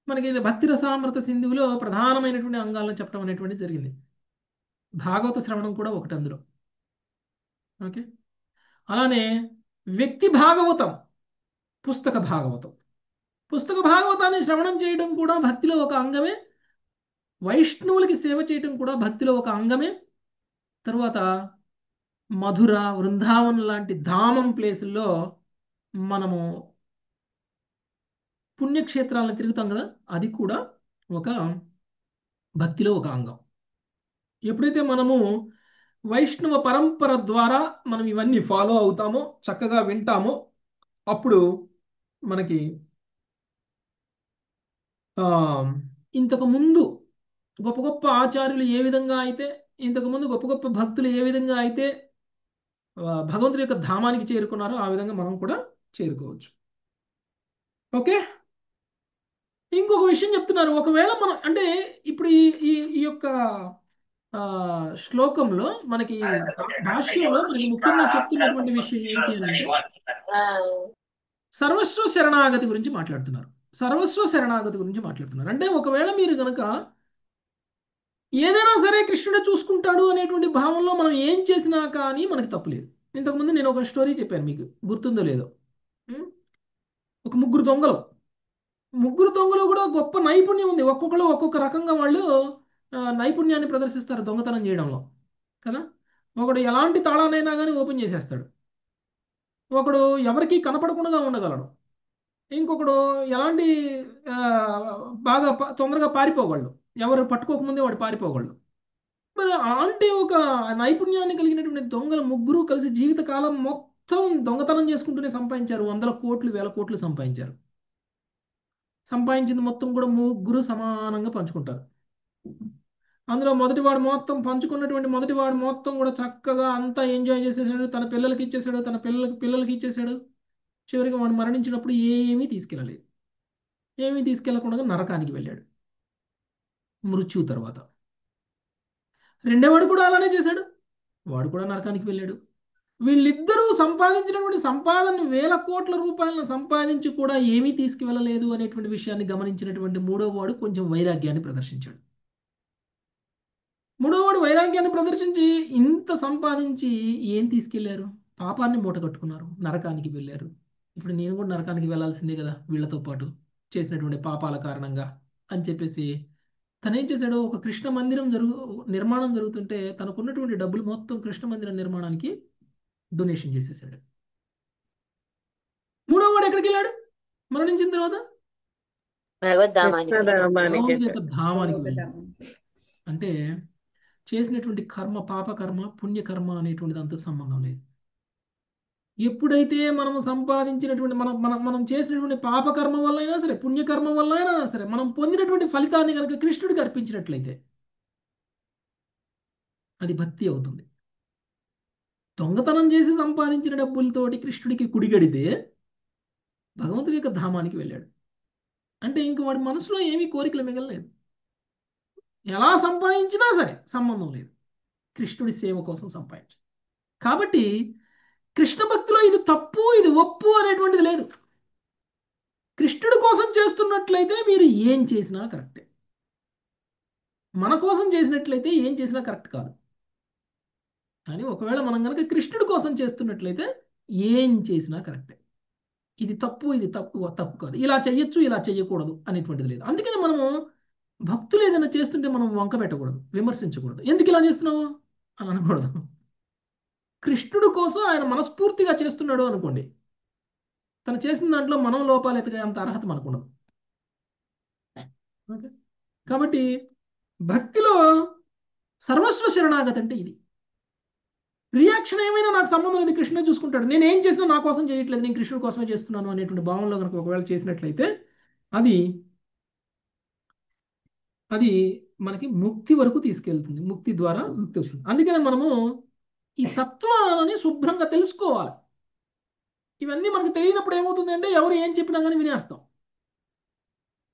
మనకి భక్తి రసామృత సింధువులో ప్రధానమైనటువంటి అంగాలను చెప్పడం అనేటువంటిది జరిగింది. భాగవత శ్రవణం కూడా ఒకటి అందులో. ఓకే, అలానే వ్యక్తి భాగవతం, పుస్తక భాగవతం. పుస్తక భాగవతాన్ని శ్రవణం చేయడం కూడా భక్తిలో ఒక అంగమే. వైష్ణవులకి సేవ చేయడం కూడా భక్తిలో ఒక అంగమే. తర్వాత మధుర, వృందావన్ లాంటి ధామం ప్లేసుల్లో మనము పుణ్యక్షేత్రాలను తిరుగుతాం కదా, అది కూడా ఒక భక్తిలో ఒక అంగం. ఎప్పుడైతే మనము వైష్ణవ పరంపర ద్వారా మనం ఇవన్నీ ఫాలో అవుతామో, చక్కగా వింటామో, అప్పుడు మనకి ఇంతకు ముందు గొప్ప గొప్ప ఆచార్యులు ఏ విధంగా అయితే, ఇంతకు ముందు గొప్ప గొప్ప భక్తులు ఏ విధంగా అయితే భగవంతుడి యొక్క ధామానికి చేరుకున్నారో ఆ విధంగా మనం కూడా చేరుకోవచ్చు. ఓకే, ఇంకొక విషయం చెప్తున్నారు. ఒకవేళ మనం అంటే ఇప్పుడు ఈ ఈ ఈ యొక్క శ్లోకంలో మనకి భాష్యంలో మనకి ముఖ్యంగా చెప్తున్నటువంటి విషయం ఏంటి అని అంటే సర్వస్వ శరణాగతి గురించి మాట్లాడుతున్నారు. సర్వస్వ శరణాగతి గురించి మాట్లాడుతున్నారు అంటే ఒకవేళ మీరు కనుక ఏదైనా సరే కృష్ణుడే చూసుకుంటాడు అనేటువంటి భావంలో మనం ఏం చేసినా కానీ మనకి తప్పులేదు. ఇంతకుముందు నేను ఒక స్టోరీ చెప్పాను, మీకు గుర్తుందో లేదో. ఒక ముగ్గురు దొంగలు కూడా గొప్ప నైపుణ్యం ఉంది. ఒక్కొక్కరు ఒక్కొక్క రకంగా వాళ్ళు నైపుణ్యాన్ని ప్రదర్శిస్తారు దొంగతనం చేయడంలో కదా. ఒకడు ఎలాంటి తాళానైనా కానీ ఓపెన్ చేసేస్తాడు, ఒకడు ఎవరికి కనపడకుండా ఉండగలడు, ఇంకొకడు ఎలాంటి బాగా తొందరగా పారిపోగలడు, ఎవరు పట్టుకోకముందే వాడు పారిపోగలడు. మరి అలాంటి ఒక నైపుణ్యాన్ని కలిగినటువంటి దొంగలు ముగ్గురు కలిసి జీవితకాలం మొత్తం దొంగతనం చేసుకుంటూనే సంపాదించారు. 100 కోట్లు 1000 కోట్లు సంపాదించారు. సంపాదించింది మొత్తం కూడా ముగ్గురు సమానంగా పంచుకుంటారు. అందులో మొదటివాడు మొత్తం కూడా చక్కగా అంతా ఎంజాయ్ చేసేసాడు, తన పిల్లలకి ఇచ్చేసాడు, తన పిల్లలకి ఇచ్చేసాడు. చివరికి వాడు మరణించినప్పుడు ఏమీ తీసుకెళ్ళలేదు. ఏమీ తీసుకెళ్లకుండా నరకానికి వెళ్ళాడు మృత్యు తర్వాత. రెండోవాడు కూడా అలానే చేశాడు, వాడు కూడా నరకానికి వెళ్ళాడు. వీళ్ళిద్దరూ సంపాదించినటువంటి సంపాదన 1000 కోట్ల రూపాయలను సంపాదించి కూడా ఏమీ తీసుకువెళ్ళలేదు అనేటువంటి విషయాన్ని గమనించినటువంటి మూడోవాడు కొంచెం వైరాగ్యాన్ని ప్రదర్శించాడు. మూడోవాడు వైరాగ్యాన్ని ప్రదర్శించి ఇంత సంపాదించి ఏం తీసుకెళ్లారు, పాపాన్ని మూట కట్టుకున్నారు, నరకానికి వెళ్ళారు. ఇప్పుడు నేను కూడా నరకానికి వెళ్ళాల్సిందే కదా వీళ్ళతో పాటు చేసినటువంటి పాపాల కారణంగా అని చెప్పేసి తనేం చేశాడు, ఒక కృష్ణ మందిరం నిర్మాణం జరుగుతుంటే తనకున్నటువంటి డబ్బులు మొత్తం కృష్ణ మందిరం నిర్మాణానికి డొనేషన్ చేసేసాడు. మూడోవాడు ఎక్కడికి వెళ్ళాడు మరణించిన తర్వాత? భగవంతుడి యొక్క ధామానికి వెళ్ళాడు. అంటే చేసినటువంటి కర్మ, పాపకర్మ, పుణ్యకర్మ అనేటువంటి దాంతో సంబంధం లేదు. ఎప్పుడైతే మనం సంపాదించినటువంటి మనం చేసినటువంటి పాపకర్మ వల్ల అయినా సరే, పుణ్యకర్మ వల్ల అయినా సరే, మనం పొందినటువంటి ఫలితాన్ని కనుక కృష్ణుడికి అర్పించినట్లయితే అది భక్తి అవుతుంది. దొంగతనం చేసి సంపాదించిన డబ్బులతోటి కృష్ణుడికి కుడిగడితే భగవంతుడి యొక్క ధామానికి వెళ్ళాడు. అంటే ఇంక వాడి మనసులో ఏమీ కోరికలు మిగలలేదు. ఎలా సంపాదించినా సరే సంబంధం లేదు, కృష్ణుడి సేవ కోసం సంపాదించు. కాబట్టి కృష్ణ భక్తిలో ఇది తప్పు ఇది ఒప్పు అనేటువంటిది లేదు. కృష్ణుడి కోసం చేస్తున్నట్లయితే మీరు ఏం చేసినా కరెక్టే, మన కోసం చేసినట్లయితే ఏం చేసినా కరెక్ట్ కాదు. కానీ ఒకవేళ మనం కనుక కృష్ణుడి కోసం చేస్తున్నట్లయితే ఏం చేసినా కరెక్టే. ఇది తప్పు ఇది తప్పు కాదు, ఇలా చెయ్యొచ్చు ఇలా చెయ్యకూడదు అనేటువంటిది లేదు. అందుకని మనము భక్తులు ఏదైనా చేస్తుంటే మనం వంక పెట్టకూడదు, విమర్శించకూడదు. ఎందుకు ఇలా చేస్తున్నావు అని అనకూడదు. కృష్ణుడు కోసం ఆయన మనస్ఫూర్తిగా చేస్తున్నాడు అనుకోండి, తను చేసిన దాంట్లో మనం లోపాలు ఎతకే అంత అర్హత మనకుండదు. ఓకే, కాబట్టి భక్తిలో సర్వస్వ శరణాగతి అంటే ఇది. రియాక్షన్ ఏమైనా నాకు సంబంధం లేదు, కృష్ణుడే చూసుకుంటాడు, నేను ఏం చేసినా నా కోసం చేయట్లేదు, నేను కృష్ణుడి కోసమే చేస్తున్నాను అనేటువంటి భావంలో కనుక ఒకవేళ చేసినట్లయితే అది మనకి ముక్తి వరకు తీసుకెళ్తుంది. ముక్తి ద్వారా ముక్తి వస్తుంది. అందుకనే మనము ఈ తత్వాలని శుభ్రంగా తెలుసుకోవాలి. ఇవన్నీ మనకు తెలియనప్పుడు ఏమవుతుంది అంటే ఎవరు ఏం చెప్పినా కానీ వినేస్తాం.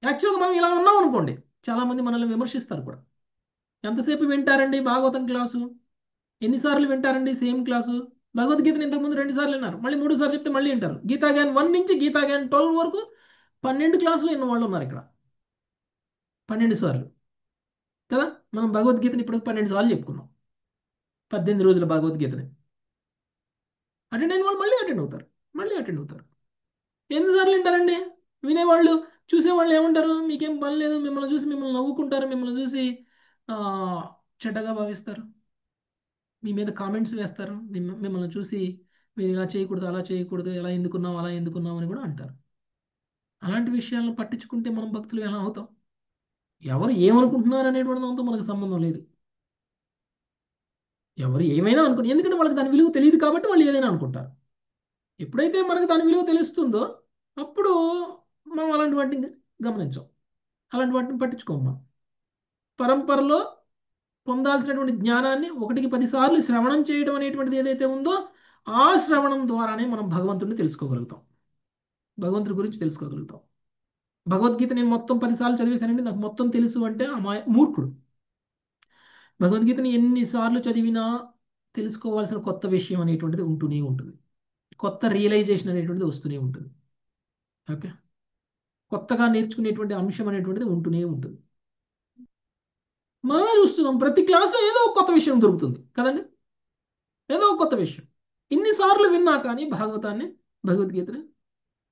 యాక్చువల్గా మనం ఇలా ఉన్నాం అనుకోండి, చాలామంది మనల్ని విమర్శిస్తారు కూడా. ఎంతసేపు వింటారండి భాగవతం క్లాసు, ఎన్నిసార్లు వింటారండి సేమ్ క్లాసు? భగవద్గీతను ఇంతకుముందు 2 సార్లు విన్నారు, మళ్ళీ 3 సార్లు చెప్తే మళ్ళీ వింటారు. గీతా జ్ఞాన్ 1 నుంచి గీతా జ్ఞాన్ 12 వరకు 12 క్లాసులు విన్న వాళ్ళు ఉన్నారు ఇక్కడ. 12 సార్లు కదా. మనం భగవద్గీతని ఇప్పుడు 12 సార్లు చెప్పుకున్నాం. 18 రోజుల భగవద్గీతని అటెండ్ అయిన వాళ్ళు మళ్ళీ అటెండ్ అవుతారు, మళ్ళీ అటెండ్ అవుతారు. ఎన్నిసార్లు వింటారండి? వినేవాళ్ళు చూసేవాళ్ళు ఏమంటారు? మీకేం పని లేదు, మిమ్మల్ని చూసి మిమ్మల్ని నవ్వుకుంటారు, మిమ్మల్ని చూసి చెడ్డగా భావిస్తారు, మీ మీద కామెంట్స్ వేస్తారు, మిమ్మల్ని చూసి మీరు ఇలా చేయకూడదు, అలా చేయకూడదు, ఎలా ఎందుకున్నావు, అలా ఎందుకున్నావు అని కూడా అంటారు. అలాంటి విషయాలను పట్టించుకుంటే మనం భక్తులు ఎలా అవుతాం? ఎవరు ఏమనుకుంటున్నారు అనేటువంటి దాంతో మనకు సంబంధం లేదు. ఎవరు ఏమైనా అనుకుని, ఎందుకంటే వాళ్ళకి దాని విలువ తెలియదు కాబట్టి వాళ్ళు ఏదైనా అనుకుంటారు. ఎప్పుడైతే మనకు దాని విలువ తెలుస్తుందో అప్పుడు మనం అలాంటి వాటిని గమనించాం, అలాంటి వాటిని పట్టించుకోము. మనం పరంపరలో పొందాల్సినటువంటి జ్ఞానాన్ని 1కి 10 సార్లు శ్రవణం చేయడం అనేటువంటిది ఏదైతే ఉందో ఆ శ్రవణం ద్వారానే మనం భగవంతుడిని తెలుసుకోగలుగుతాం, భగవంతుడి గురించి తెలుసుకోగలుగుతాం. భగవద్గీత నేను మొత్తం 10 సార్లు చదివేశానండి, నాకు మొత్తం తెలుసు అంటే మూర్ఖుడు. భగవద్గీతని ఎన్నిసార్లు చదివినా తెలుసుకోవాల్సిన కొత్త విషయం అనేటువంటిది ఉంటూనే ఉంటుంది, కొత్త రియలైజేషన్ అనేటువంటిది వస్తూనే ఉంటుంది. ఓకే, కొత్తగా నేర్చుకునేటువంటి అంశం అనేటువంటిది ఉంటూనే ఉంటుంది. మనమే చూస్తున్నాం ప్రతి క్లాస్లో ఏదో ఒక కొత్త విషయం దొరుకుతుంది కదండి, ఏదో ఒక కొత్త విషయం. ఇన్నిసార్లు విన్నా కానీ భాగవతాన్ని, భగవద్గీతని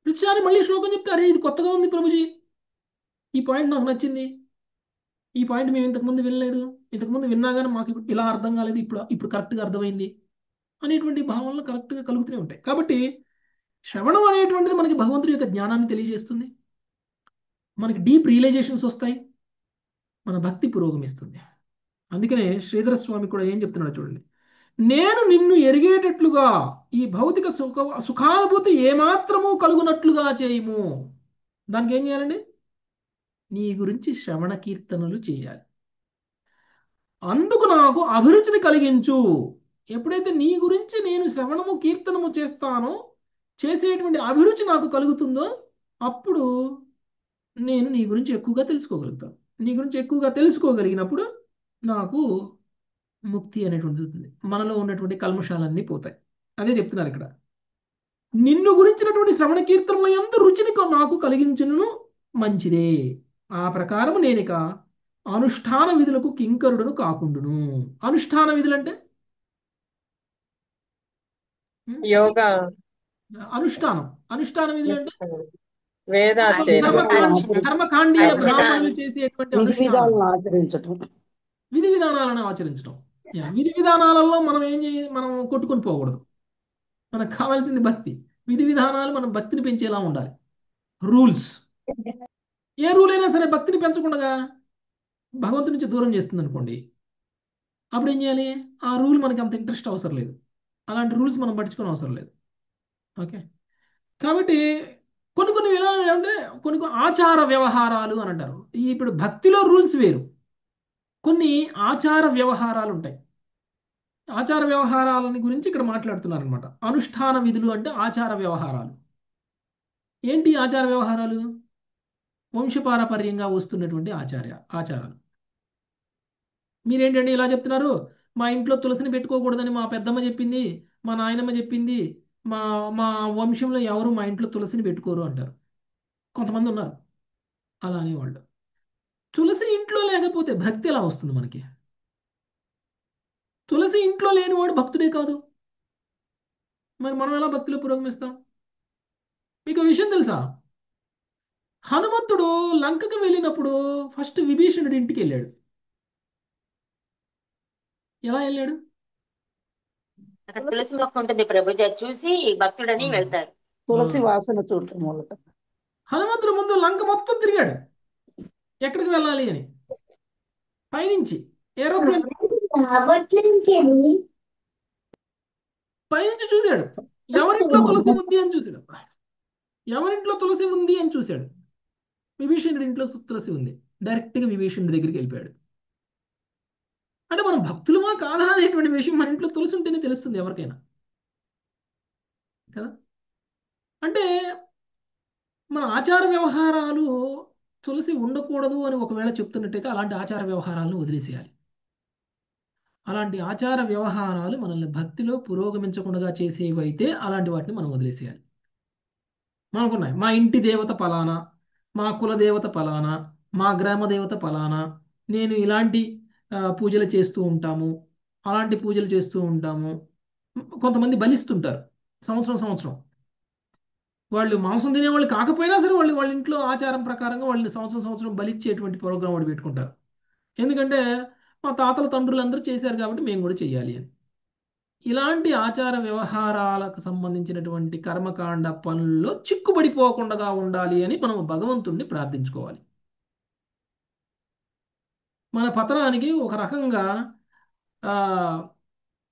ప్రతిసారి మళ్ళీ శ్లోకం చెప్తే అరే ఇది కొత్తగా ఉంది ప్రభుజీ, ఈ పాయింట్ నాకు నచ్చింది, ఈ పాయింట్ మేము ఇంతకుముందు వినలేదు, ఇంతకుముందు విన్నా కానీ మాకు ఇప్పుడు ఇలా అర్థం కాలేదు, ఇప్పుడు కరెక్ట్గా అర్థమైంది అనేటువంటి భావనలు కరెక్ట్గా కలుగుతూనే ఉంటాయి. కాబట్టి శ్రవణం అనేటువంటిది మనకి భగవంతుడి యొక్క జ్ఞానాన్ని తెలియజేస్తుంది, మనకి డీప్ రియలైజేషన్స్ వస్తాయి, మన భక్తి పురోగమిస్తుంది. అందుకనే శ్రీధర స్వామి కూడా ఏం చెప్తున్నాడు చూడండి, నేను నిన్ను ఎరిగేటట్లుగా ఈ భౌతిక సుఖానుభూతి ఏమాత్రము కలుగునట్లుగా చేయము. దానికి ఏం చేయాలండి? నీ గురించి శ్రవణ కీర్తనలు చేయాలి, అందుకు నాకు అభిరుచిని కలిగించు. ఎప్పుడైతే నీ గురించి నేను శ్రవణము కీర్తనము చేస్తానో, చేసేటువంటి అభిరుచి నాకు కలుగుతుందో అప్పుడు నేను నీ గురించి ఎక్కువగా తెలుసుకోగలుగుతాను. నీ గురించి ఎక్కువగా తెలుసుకోగలిగినప్పుడు నాకు ముక్తి అనేటువంటిది ఉంటుంది, మనలో ఉన్నటువంటి కల్మషాలన్నీ పోతాయి. అదే చెప్తున్నారు ఇక్కడ, నిన్ను గురించినటువంటి శ్రవణ కీర్తనల యందు రుచిని నాకు కలిగించును మంచిదే, ఆ ప్రకారం నేనిక అనుష్ఠాన విధులకు కింకరుడును కాకుండును. అనుష్ఠాన విధులు అంటే యోగా, అనుష్ఠానం, అనుష్ఠాన విధులు అంటే వేదాధ్యయనం, కర్మకాండీయ అర్చన. బ్రాహ్మణులు చేసేటువంటి విధి అనుష్ఠానం, విధాలను ఆచరించటం. విధి విధానాలను ఆచరించడం. విధి విధానాలలో మనం మనం కొట్టుకొని పోకూడదు, మనకు కావాల్సింది భక్తి. విధి విధానాలు మనం భక్తిని పెంచేలా ఉండాలి. రూల్స్, ఏ రూల్ అయినా సరే భక్తిని పెంచకుండా భగవంతుడి నుంచి దూరం చేస్తుంది అనుకోండి, అప్పుడు ఏం చేయాలి? ఆ రూల్ మనకి అంత ఇంట్రెస్ట్ అవసరం లేదు, అలాంటి రూల్స్ మనం పట్టించుకోని అవసరం లేదు. ఓకే, కాబట్టి కొన్ని విధానాలు ఏమంటే కొన్ని ఆచార వ్యవహారాలు అని అంటారు. ఇప్పుడు భక్తిలో రూల్స్ వేరు, కొన్ని ఆచార వ్యవహారాలు ఉంటాయి. ఆచార వ్యవహారాలని గురించి ఇక్కడ మాట్లాడుతున్నారు అనమాట. అనుష్ఠాన విధులు అంటే ఆచార వ్యవహారాలు. ఏంటి ఆచార వ్యవహారాలు? వంశపారపర్యంగా వస్తున్నటువంటి ఆచారాలు. మీరేంటండి ఇలా చెప్తున్నారు? మా ఇంట్లో తులసిని పెట్టుకోకూడదని మా పెద్దమ్మ చెప్పింది, మా నాయనమ్మ చెప్పింది, మా మా వంశంలో ఎవరు మా ఇంట్లో తులసిని పెట్టుకోరు అంటారు. కొంతమంది ఉన్నారు అలా అనేవాళ్ళు. తులసి ఇంట్లో లేకపోతే భక్తి ఎలా వస్తుంది మనకి? తులసి ఇంట్లో లేనివాడు భక్తుడే కాదు, మరి మనం ఎలా భక్తిలో పురోగమిస్తాం? మీకు విషయం తెలుసా? హనుమంతుడు లంకకు వెళ్ళినప్పుడు ఫస్ట్ విభీషణుడి ఇంటికి వెళ్ళాడు. ఎలా వెళ్ళాడు? అక్కడ తులసి మొక్క ఉంటుంది ప్రభుజీ, అది చూసి భక్తుడని వెళ్తారు. తులసి వాసన చూడటం మూలక హనుమంతుడు ముందు లంక మొత్తం తిరిగాడు ఎక్కడికి వెళ్ళాలి అని, పైనుంచి ఏరోప్లేన్ పైనుంచి చూశాడు, ఎవరింట్లో తులసి ఉంది అని చూశాడు, ఎవరింట్లో తులసి ఉంది అని చూశాడు. విభీషణుడి ఇంట్లో తులసి ఉంది, డైరెక్ట్గా విభీషణుడి దగ్గరికి వెళ్ళిపోయాడు. అంటే మనం భక్తులమా కాదా అనేటువంటి విషయం మన ఇంట్లో తులసి ఉంటేనే తెలుస్తుంది ఎవరికైనా కదా. అంటే మన ఆచార వ్యవహారాలు తులసి ఉండకూడదు అని ఒకవేళ చెప్తున్నట్టయితే అలాంటి ఆచార వ్యవహారాలను వదిలేసేయాలి. అలాంటి ఆచార వ్యవహారాలు మనల్ని భక్తిలో పురోగమించకుండా చేసేవైతే అలాంటి వాటిని మనం వదిలేసేయాలి. మనకున్నాయి మా ఇంటి దేవత పలానా, మా కుల దేవత పలానా, మా గ్రామ దేవత పలానా, నేను ఇలాంటి పూజలు చేస్తూ ఉంటాము, అలాంటి పూజలు చేస్తూ ఉంటాము. కొంతమంది బలిస్తుంటారు సంవత్సరం సంవత్సరం. వాళ్ళు మాంసం తినేవాళ్ళు కాకపోయినా సరే వాళ్ళు వాళ్ళ ఇంట్లో ఆచారం ప్రకారంగా వాళ్ళు సంవత్సరం సంవత్సరం బలిచ్చేటువంటి ప్రోగ్రాం వాడు పెట్టుకుంటారు. ఎందుకంటే మా తాతల తండ్రులు అందరూ చేశారు కాబట్టి మేము కూడా చెయ్యాలి అని. ఇలాంటి ఆచార వ్యవహారాలకు సంబంధించినటువంటి కర్మకాండ పనుల్లో చిక్కుబడిపోకుండా ఉండాలి అని మనం భగవంతుణ్ణి ప్రార్థించుకోవాలి. మన పతనానికి ఒక రకంగా ఆ,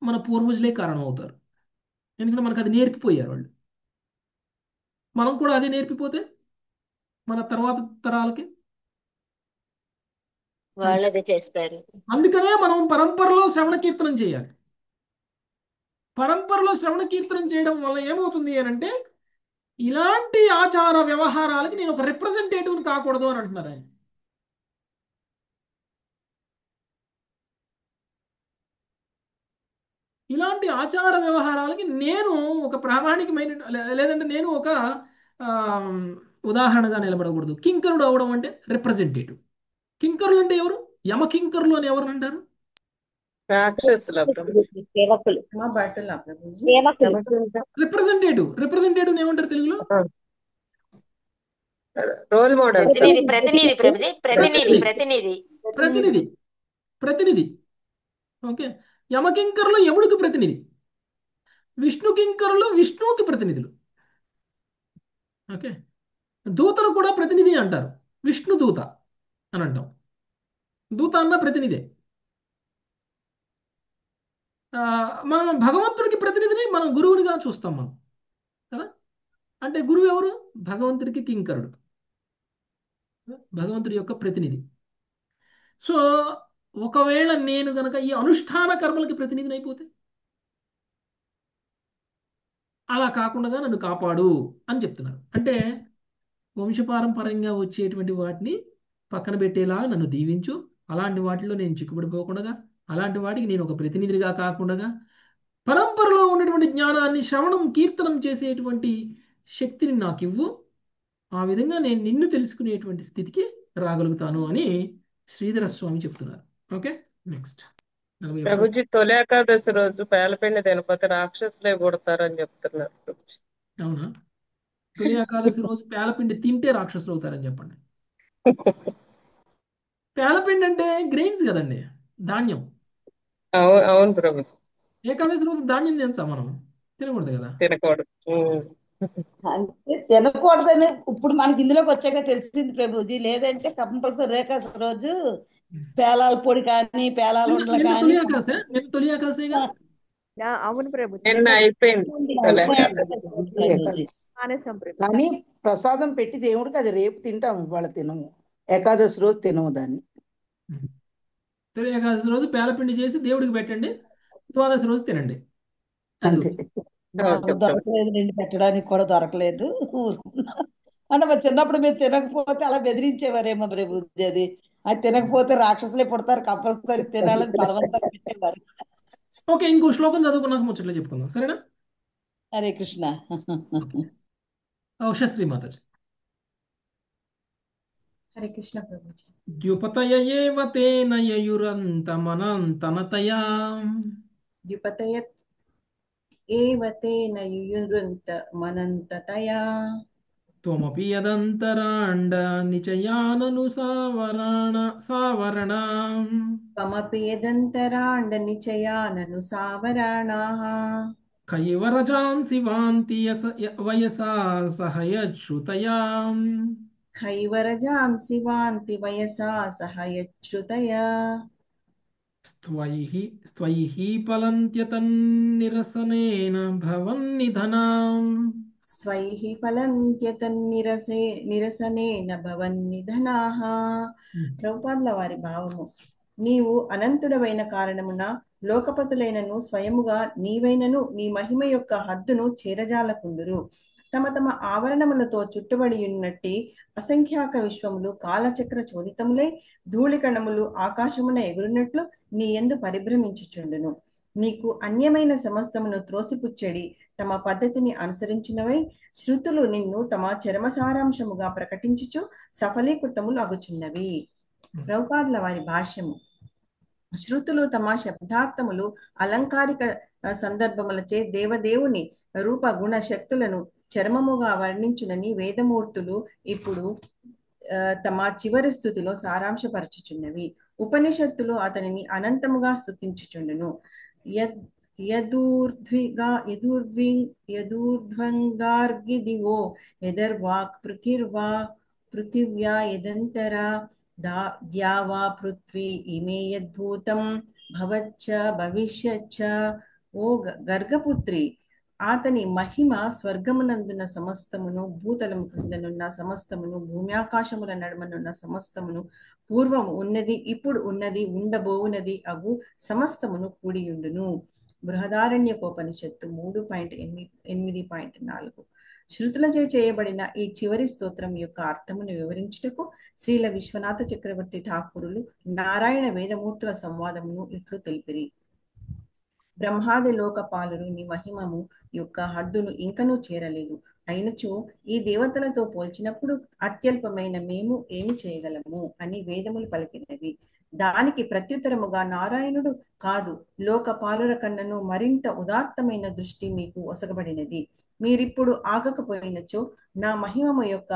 మన పూర్వజులే కారణం అవుతారు. ఎందుకంటే మనకు అది నేర్పిపోయారు వాళ్ళు. మనం కూడా అదే నేర్పిపోతే మన తర్వాత తరాలకి. వాళ్ళు అదే చేస్తారు. అందుకనే మనం పరంపరలో శ్రవణ కీర్తనం చేయాలి. పరంపరలో శ్రవణ కీర్తనం చేయడం వల్ల ఏమవుతుంది అని అంటే ఇలాంటి ఆచార వ్యవహారాలకి నేను ఒక రిప్రజెంటేటివ్ని కాకూడదు అని అంటున్నారు ఆయన. ఇలాంటి ఆచార వ్యవహారాలకి నేను ఒక ప్రామాణికమైన లేదంటే నేను ఒక ఆ, ఉదాహరణగా నిలబడకూడదు. కింకరుడు అవడం అంటే రిప్రజెంటేటివ్. కింకరులు అంటే ఎవరు? యమకింకరులు అని ఎవరు అంటారు? రాక్షసుల ప్రభుజీ. సేవకులు మా భటుల ప్రభుజీ. సేవకులు రిప్రజెంటేటివ్ ఏమంటారు తెలుగులో? Role models. ప్రతినిధి ప్రతినిధి ప్రభుజీ, ప్రతినిధి ప్రతినిధి. ప్రతినిధి. ప్రతినిధి. ఓకే. యమకింకరులు యముడికి ప్రతినిధి, విష్ణు కింకరులు విష్ణువుకి ప్రతినిధులు. ఓకే. దూతను కూడా ప్రతినిధి అంటారు, విష్ణు దూత అని అంటాం. దూత అన్న ప్రతినిధే. మనం భగవంతుడికి ప్రతినిధిని మనం గురువునిగా చూస్తాం మనం కదా. అంటే గురువు ఎవరు? భగవంతుడికి కింకరుడు, భగవంతుడి యొక్క ప్రతినిధి. సో ఒకవేళ నేను గనక ఈ అనుష్ఠాన కర్మలకి ప్రతినిధిని అయిపోతే అలా కాకుండా నన్ను కాపాడు అని చెప్తున్నారు. అంటే వంశపారంపర్యంగా వచ్చేటువంటి వాటిని పక్కన పెట్టేలా నన్ను దీవించు, అలాంటి వాటిలో నేను చిక్కుబడిపోకుండా, అలాంటి వాటికి నేను ఒక ప్రతినిధిగా కాకుండా పరంపరలో ఉన్నటువంటి జ్ఞానాన్ని శ్రవణం కీర్తనం చేసేటువంటి శక్తిని నాకు ఇవ్వు. ఆ విధంగా నేను నిన్ను తెలుసుకునేటువంటి స్థితికి రాగలుగుతాను అని శ్రీధర స్వామి చెప్తున్నారు. Okay, next 41. ప్రభుజీ తొలి ఏకాదశి రోజు పేలపిండి తినకపోతే రాక్షసులే కొడతారని చెప్తున్నారు ప్రభుజీ. అవునా? తొలి ఏకాదశి రోజు పేలపిండి తింటే రాక్షసులు అవుతారని చెప్పండి. పేలపిండి అంటే గ్రెయిన్స్ కదండి, ధాన్యం. అవును ప్రభుజీ, ఏకాదశి రోజు ధాన్యం తినచ్చా మనం? తినకూడదు కదా. తినకూడదు. అంటే తినకూడదని ఇప్పుడు మనకి ఇందులోకి వచ్చాక తెలిసింది ప్రభుజీ. లేదంటే కంపల్సరీ ఏకాదశి రోజు పేలాల పొడి కానీ పేలాల ఉండలు నిన్న కానీ తొలి ఏకాదశి, నిన్న తొలి ఏకాదశిగా. అవును ప్రభు నిన్న అయిపోయింది తొలి ఏకాదశి. ప్రభుజీ. మానేసాం ప్రభు. కానీ ప్రసాదం పెట్టి దేవుడికి అది రేపు తింటాము, ఇవాళ తినము. ఏకాదశి రోజు తినము దాన్ని. తొలి ఏకాదశి రోజు పేలపిండి చేసి దేవుడికి పెట్టండి, ద్వాదశి రోజు తినండి. అది అంతే. ఓకే. దొరకలేదు, నిండి పెట్టడానికి కూడా దొరకలేదు. అంటే మరి చిన్నప్పుడు మీరు తినకపోతే అలా బెదిరించేవారేమో ప్రభుజీ. అది తినకపోతే రాక్షసులే పుడతారు, కంపల్సరీ తినాలని బలవంతంగా పెట్టేవారు. ఓకే, ఇంకో శ్లోకం చదువుకున్నాక ముచ్చట్లు చెప్పుకుందాం, సరేనా? హరే కృష్ణ. ఉషశ్రీ మాతాజీ. హరే కృష్ణ ప్రభుజీ. ద్యుపతయ ఏవ తేన యయురంతమనంతనతయా ద్యుపతయ ఏవ తేన యుయురంత మనంతతయా త్వమపి యదంతరాండ నిచయానను సావరణ త్వమపి యదంతరాండ నిచయానను సావరాణాః కైవరజాంసి వాంతి వయసా సహయశ్రుతయా కైవరజాంసి వాంతి వయసా సహయచ్యుతయా స్త్వైః ఫలంత్యతన్నిరసనేన భవన్నిధనాం స్వైః ఫలంత్యతన్నిరసనేన భవన్నిధనాః. ప్రభుపాదుల వారి భావము. నీవు అనంతుడవైన కారణమున లోకపతులైనను స్వయముగా నీవైనను నీ మహిమ యొక్క హద్దును చేరజాలకుందురు. తమ తమ ఆవరణములతో చుట్టబడి ఉన్నట్టి అసంఖ్యాక విశ్వములు కాలచక్ర చోదితములై ధూళికణములు ఆకాశమున ఎగురునట్లు నీ యందు పరిభ్రమించుచుండును. నీకు అన్యమైన సమస్తమును త్రోసిపుచ్చడి తమ పద్ధతిని అనుసరించినవై శృతులు నిన్ను తమ చరమ సారాంశముగా ప్రకటించుచు సఫలీకృతములు అగుచున్నవి. ప్రభుపాదుల వారి భాష్యము. శృతులు తమ శబ్దార్థములు అలంకారిక సందర్భములచే దేవదేవుని రూప గుణ శక్తులను చరమముగా వర్ణించునని వేదమూర్తులు ఇప్పుడు తమ చివరి స్థుతిలో సారాంశపరచుచున్నవి. ఉపనిషత్తులు అతనిని అనంతముగా స్తుతించుచుండును. యదూర్ధ్వంగార్గి దివో యదర్వాక్ పృథివ్యా యదంతరా ద్యావా పృథ్వీ ఇమే యద్భూతం భవచ్చ భవిష్యచ్చ. ఓ గర్గపుత్రి, అతని మహిమ స్వర్గమునందున్న సమస్తమును, భూతలము క్రిందనున్న సమస్తమును, భూమ్యాకాశముల నడుమనున్న సమస్తమును, పూర్వము ఉన్నది, ఇప్పుడు ఉన్నది, ఉండబోవునది అగు సమస్తమును కూడియుండును. బృహదారణ్యకోపనిషత్తు 3.8.4. శృతులచే చేయబడిన ఈ చివరి స్తోత్రం యొక్క అర్థమును వివరించుటకు శ్రీల విశ్వనాథ చక్రవర్తి ఠాకూరులు నారాయణ వేదమూర్తుల సంవాదమును ఇట్లు తెలిపిరి. బ్రహ్మాది లోకపాలురు నీ మహిమము యొక్క హద్దును ఇంకనూ చేరలేదు. అయినచో ఈ దేవతలతో పోల్చినప్పుడు అత్యల్పమైన మేము ఏమి చేయగలము అని వేదములు పలికినవి. దానికి ప్రత్యుత్తరముగా నారాయణుడు, కాదు, లోకపాలుర కన్నను మరింత ఉదాత్తమైన దృష్టి మీకు ఒసగబడినది. మీరిప్పుడు ఆగకపోయినచో నా మహిమము యొక్క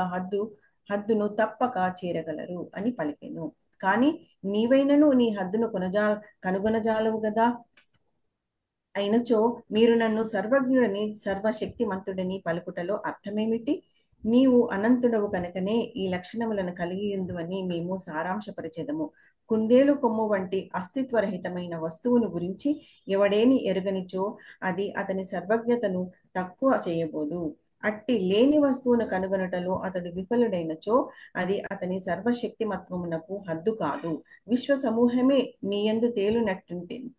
హద్దును తప్పక చేరగలరు అని పలికెను. కాని నీవైనను నీ హద్దును కనుగొనజాలవు గదా. అయినచో మీరు నన్ను సర్వజ్ఞుడని సర్వశక్తిమంతుడని పలుకుటలో అర్థమేమిటి? నీవు అనంతుడవు కనుకనే ఈ లక్షణములను కలిగి ఉందువని మేము సారాంశపరిచెదము. కుందేలు కొమ్ము వంటి అస్తిత్వరహితమైన వస్తువును గురించి ఎవడేని ఎరుగనిచో అది అతని సర్వజ్ఞతను తక్కువ చేయబోదు. అట్టి లేని వస్తువును కనుగొనటలో అతడు విఫలుడైనచో అది అతని సర్వశక్తిమత్వమునకు హద్దు కాదు. విశ్వ సమూహమే నీయందు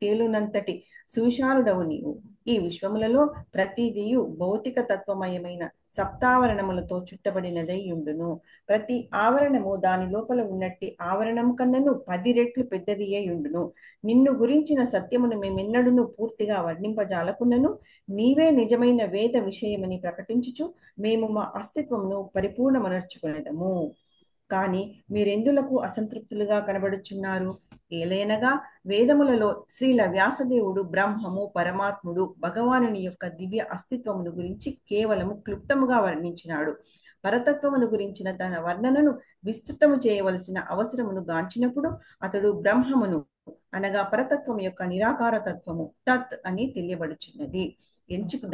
తేలునంతటి సువిశాలుడవు నీవు. ఈ విశ్వములలో ప్రతిదియు భౌతిక తత్వమయమైన సప్తావరణములతో చుట్టబడినదై ఉండును. ప్రతి ఆవరణము దాని లోపల ఉన్నట్టి ఆవరణము కన్నను 10 రెట్లు పెద్దది అయి ఉండును. నిన్ను గురించిన సత్యమును మేమెన్నడూను పూర్తిగా వర్ణింపజాలకున్నను నీవే నిజమైన వేద విషయమని ప్రకటించుచు మేము మా అస్తిత్వమును పరిపూర్ణమనర్చుకునేదము. కాని మీరెందులకు అసంతృప్తులుగా కనబడుచున్నారు? ఏలైనగా వేదములలో శ్రీల వ్యాసదేవుడు బ్రహ్మము, పరమాత్ముడు, భగవానుని యొక్క దివ్య అస్తిత్వమును గురించి కేవలము క్లుప్తముగా వర్ణించినాడు. పరతత్వమును గురించిన తన వర్ణనను విస్తృతము చేయవలసిన అవసరమును గాంచినప్పుడు అతడు బ్రహ్మమును అనగా పరతత్వం యొక్క నిరాకార తత్వము తత్ అని తెలియబడుచున్నది.